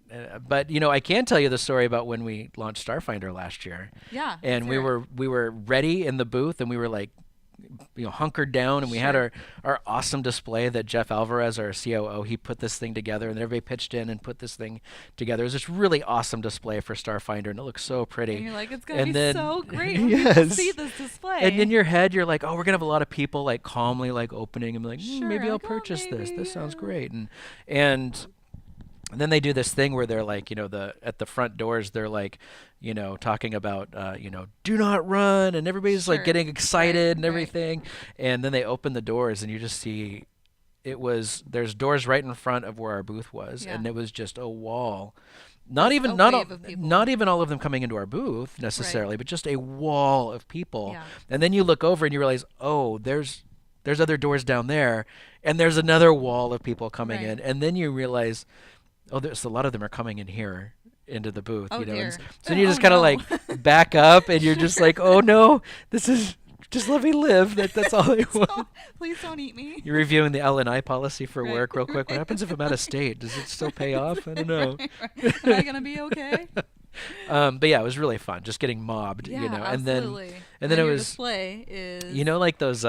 But you know, I can tell you the story about when we launched Starfinder last year. Yeah. And we were ready in the booth, and we were like, you know, hunkered down, and we had our awesome display that Jeff Alvarez, our COO, he put this thing together, and everybody pitched in and put this thing together. It was this really awesome display for Starfinder, and it looked so pretty. And you're like, it's gonna And be then- so great when people Yes. see this display. And in your head, you're like, oh, we're gonna have a lot of people like calmly like opening and be like, Sure, maybe I'll like, oh, purchase this. maybe, This sounds yeah. great. And then they do this thing where they're like, you know, at the front doors, they're like, you know, talking about, you know, do not run, and everybody's like Sure. getting excited and Right. everything. And then they open the doors, and you just see, there's doors right in front of where our booth was, Yeah. and it was just a wall. Not Just even a not wave all, of people. not even all of them coming into our booth necessarily, but just a wall of people. Yeah. And then you look over and you realize, oh, there's other doors down there, and there's another wall of people coming Right. in, and then you realize, oh, there's a lot of them are coming in here into the booth. Oh, you know, dear. and so then you Oh, just kind of no. like back up, and you're just like, oh no, this is just let me live. That's all I want. Please don't eat me. You're reviewing the L&I policy for Right. work real quick. What happens if I'm out of state? Does it still pay off? I don't know. Am I gonna be okay? But yeah, it was really fun, just getting mobbed, Yeah, you know. absolutely. And then it your was, display is you know, like those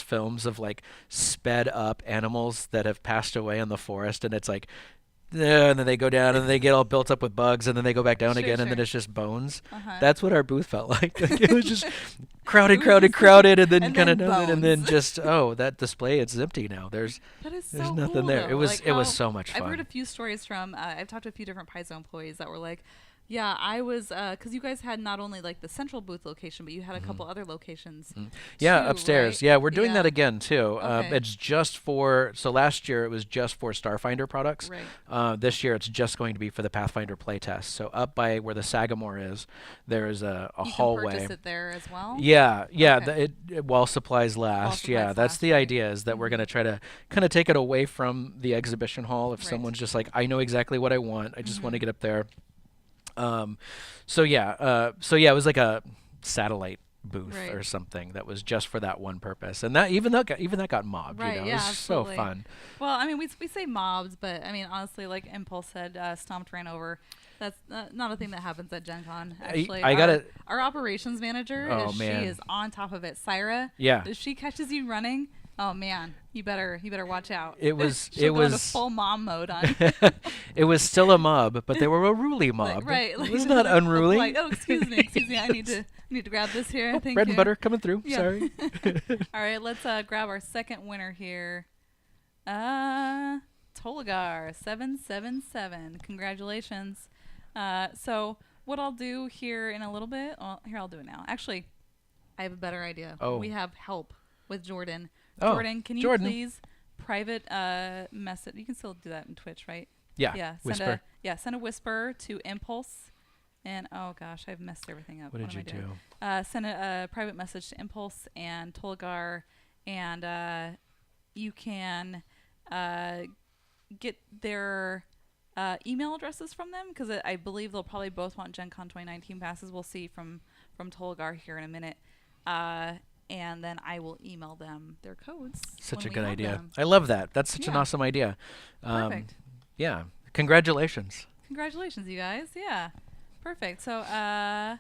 films of like sped up animals that have passed away in the forest, and it's like, and then they go down and they get all built up with bugs, and then they go back down Sure, again, and then sure. it's just bones. Uh-huh. That's what our booth felt like. Like, it was just crowded, It was crowded, just crowded, and then and kind then of nothing, and then bones. just that display it's empty now. That is There's so nothing cool there. though. Like It was how so much I've heard a fun. few stories from. I've talked to a few different Paizo employees that were like, "Yeah, I was because you guys had not only like the central booth location, but you had a Mhm. couple other locations Mm. Yeah, too, right?" upstairs. Yeah, we're doing that Yeah. again too. Okay. It's just for so last year it was just for Starfinder products. Right. This year it's just going to be for the Pathfinder playtest. So up by where the Sagamore is, there is a You can hallway. purchase it there as well. Yeah, yeah. Okay. While supplies While last. Yeah, supplies that's last, the right? idea. Is that we're Mm-hmm. gonna try to kind of take it away from the exhibition hall. If Right. someone's just like, I know exactly what I want. I just want to Mm-hmm. get up there. Um, so yeah, it was like a satellite booth Right. or something that was just for that one purpose, and that even that got mobbed. Right. It Yeah. was so Absolutely. fun. Well, I mean, we say mobs, but I mean, honestly, like Impulse said, stomped, ran over. That's not a thing that happens at Gen Con. Actually, I gotta. our operations manager Oh she man. is on top of it. Syra, Yeah. if she catches you running, oh man, you better watch out. It was. She'll It go into was. full mom mode on. It was still a mob, but they were a ruly mob. Like, right. It was not unruly. Like, oh, excuse me. I need to grab this here. Oh, Thank bread you. and butter coming through. Yeah. Sorry. All right, let's grab our second winner here. Tolagar 777. Congratulations. So what I'll do here in a little bit, well, here I'll do it now. Actually, I have a better idea. Oh. We have help with Jordan. Oh, Jordan, can you Jordan. please private message? You can still do that in Twitch, right? Yeah. Yeah. Whisper. Send a whisper to Impulse. And oh gosh, I've messed everything up. What did am you I doing? do? Send a private message to Impulse and Tolgar, and you can get their email addresses from them because I believe they'll probably both want Gen Con 2019 passes. We'll see from Tolgar here in a minute. And then I will email them their codes. Such a when we good have idea. them. I love that. That's such an Yeah. awesome idea. Perfect. Yeah. Congratulations. Congratulations, you guys. Yeah. Perfect. So I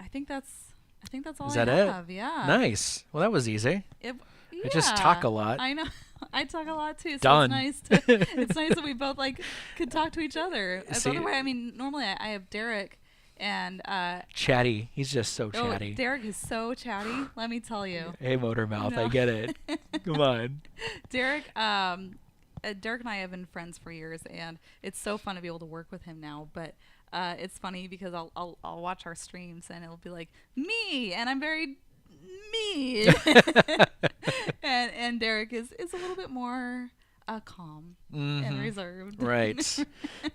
think that's all Is I that it? have. Yeah. Nice. Well, that was easy. I just talk a lot. I know. I talk a lot too. So Done. it's nice to it's nice that we both like could talk to each other. See- By the way, I mean normally I have Derek and Chatty. He's just so oh, chatty. Derek is so chatty. Let me tell you. Hey, motor mouth. No. I get it. Come on. Derek Derek and I have been friends for years, and it's so fun to be able to work with him now. But it's funny because I'll watch our streams and it'll be like me, and I'm very me, and Derek is a little bit more calm and Mhm. reserved. Right.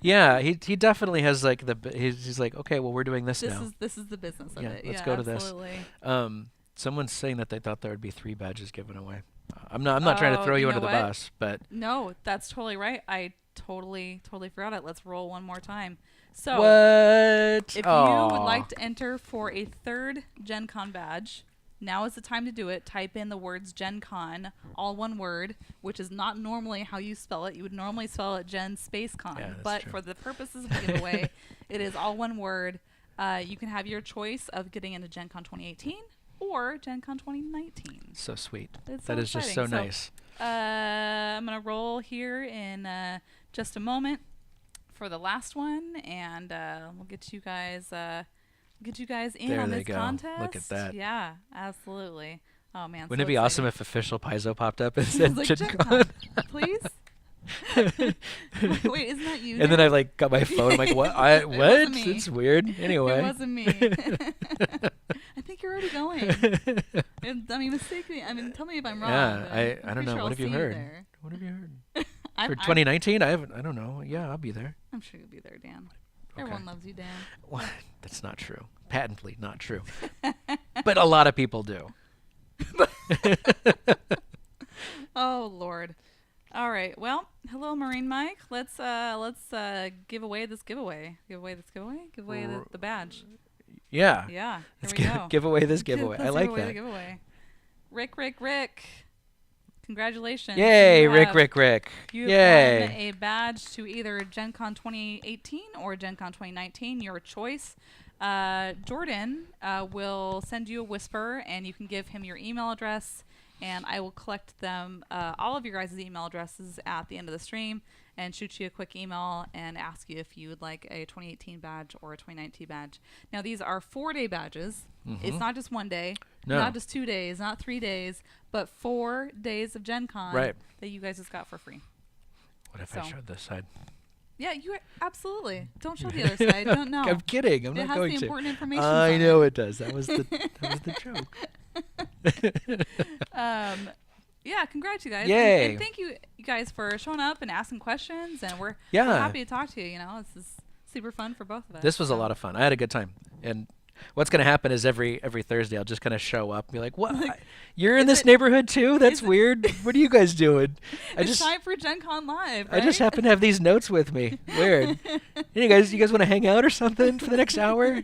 Yeah. He definitely has like he's like, okay, well, we're doing this now. This is the business of Yeah, it. let's Yeah, go to this. absolutely. Someone's saying that they thought there would be 3 badges given away. I'm not trying to Oh, throw you you under know the what? bus, but No, that's totally right. I totally forgot it. Let's roll one more time. So what? if Aw. you would like to enter for a third Gen Con badge, now is the time to do it. Type in the words Gen Con, all one word, which is not normally how you spell it. You would normally spell it Gen Space Con. Yeah, that's but true. for the purposes of the giveaway, it is all one word. You can have your choice of getting into Gen Con 2018 or Gen Con 2019. So sweet. It's That so is just so exciting. nice. I'm going to roll here in just a moment for the last one, and we'll get you guys in There on they this go. contest. Look at that. Yeah, absolutely. Oh man, Wouldn't so it be awesome exciting. if official Paizo popped up and I said was like, Gen Gen Con? Con, please? Wait, isn't that you? And then I Derek? like got my phone. I'm like, what? It What? wasn't me. It's weird. Anyway. It wasn't me. I think you're already going. I mean, mistake me. I mean, tell me if I'm wrong. Yeah, but I I'm don't pretty know. sure What I'll have you see heard? there. What have you heard? I'm- For I'm- 2019, I don't know. Yeah, I'll be there. I'm sure you'll be there, Dan. Okay. Everyone loves you, Dan. What? That's not true. Patently not true. But a lot of people do. Oh Lord. All right. Well, hello, Marine Mike. Let's give away this giveaway. Give away the badge. Yeah. Yeah. Here Let's we go. give away this giveaway. I Let's like give away that. the giveaway. Rick. Congratulations. Yay, You Rick. You have Yay. won a badge to either Gen Con 2018 or Gen Con 2019, your choice. Jordan will send you a whisper, and you can give him your email address, and I will collect them, all of your guys' email addresses at the end of the stream, and shoot you a quick email and ask you if you would like a 2018 badge or a 2019 badge. Now, these are 4-day badges, It's not just one day, No. not just 2 days, not 3 days, but 4 days of Gen Con Right. that you guys just got for free. What if I showed this side? Yeah, you absolutely. Don't show the other side. Don't know. I'm kidding. I'm it not has going the to. important information. I know it does. That was the joke. Yeah, congrats, you guys. Yay. And thank you guys for showing up and asking questions. And we're Yeah. happy to talk to you. You know, this is super fun for both of us. This was a lot of fun. I had a good time. And what's going to happen is every Thursday I'll just kind of show up and be like, "What? You're in this neighborhood too? That's weird. What are you guys doing?" It's time for Gen Con Live, right? I just happen to have these notes with me. Weird. You guys want to hang out or something for the next hour?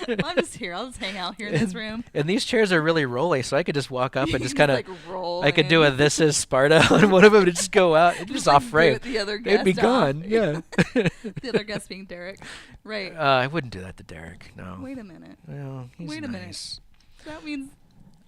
Well, I'm just here. I'll just hang out here in this room. And these chairs are really rolly, so I could just walk up and just kind of like roll. I could do a "This is Sparta" on one of them and just go out and just off frame. The other They'd be guest gone. off. Yeah. The other guest being Derek. Right. I wouldn't do that to Derek. No. Wait a minute. Well, he's Wait a minute. nice. That means.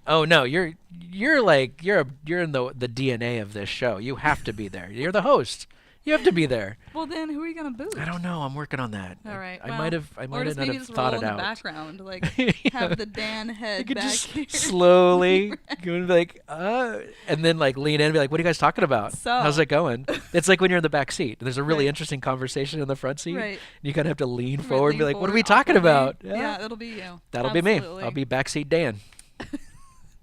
Oh no, you're in the DNA of this show. You have to be there. You're the host. You have to be there. Well, then who are you gonna boot? I don't know. I'm working on that. All right. I might have or not just maybe have just thought roll it in out. the background, like Yeah. have the Dan head You could back just here. slowly go and be like, and then like lean in and be like, "What are you guys talking about? So- How's it going?" It's like when you're in the back seat. There's a really Right. interesting conversation in the front seat. Right. You kind of have to lean Right, forward and be lean like, "What are forward we talking awkwardly. about?" Yeah, that'll be you. That'll be me. Absolutely. I'll be backseat Dan.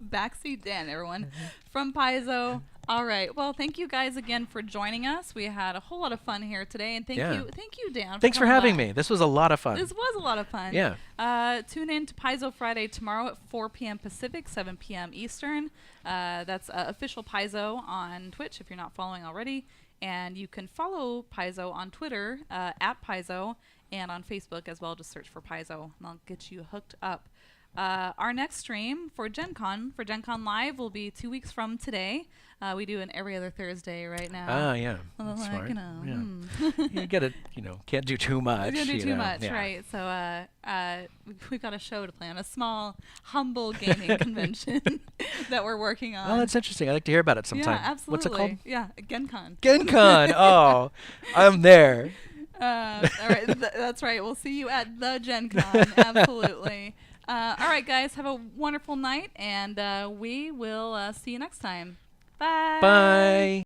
Backseat Dan, everyone. Mm-hmm. From Paizo. All right. Well, thank you guys again for joining us. We had a whole lot of fun here today, and thank you, Dan. Thanks for coming having by. me. This was a lot of fun. This was a lot of fun. Yeah. Tune in to Paizo Friday tomorrow at 4 p.m. Pacific, 7 p.m. Eastern. That's official Paizo on Twitch if you're not following already. And you can follow Paizo on Twitter at Paizo and on Facebook as well. Just search for Paizo and I'll get you hooked up. Our next stream for Gen Con Live will be 2 weeks from today. We do an every other Thursday right now. Ah, yeah. Well, That's like, smart. you know, Yeah. You get it, can't do too much. we don't do you too know. much, Yeah. right? So we've got a show to plan, a small, humble gaming convention that we're working on. Oh, that's interesting. I'd like to hear about it sometime. Yeah, absolutely. What's it called? Yeah, Gen Con. Gen Con. Oh, I'm there. All right, that's right. We'll see you at the Gen Con. Absolutely. All right, guys, have a wonderful night, and we will see you next time. Bye. Bye.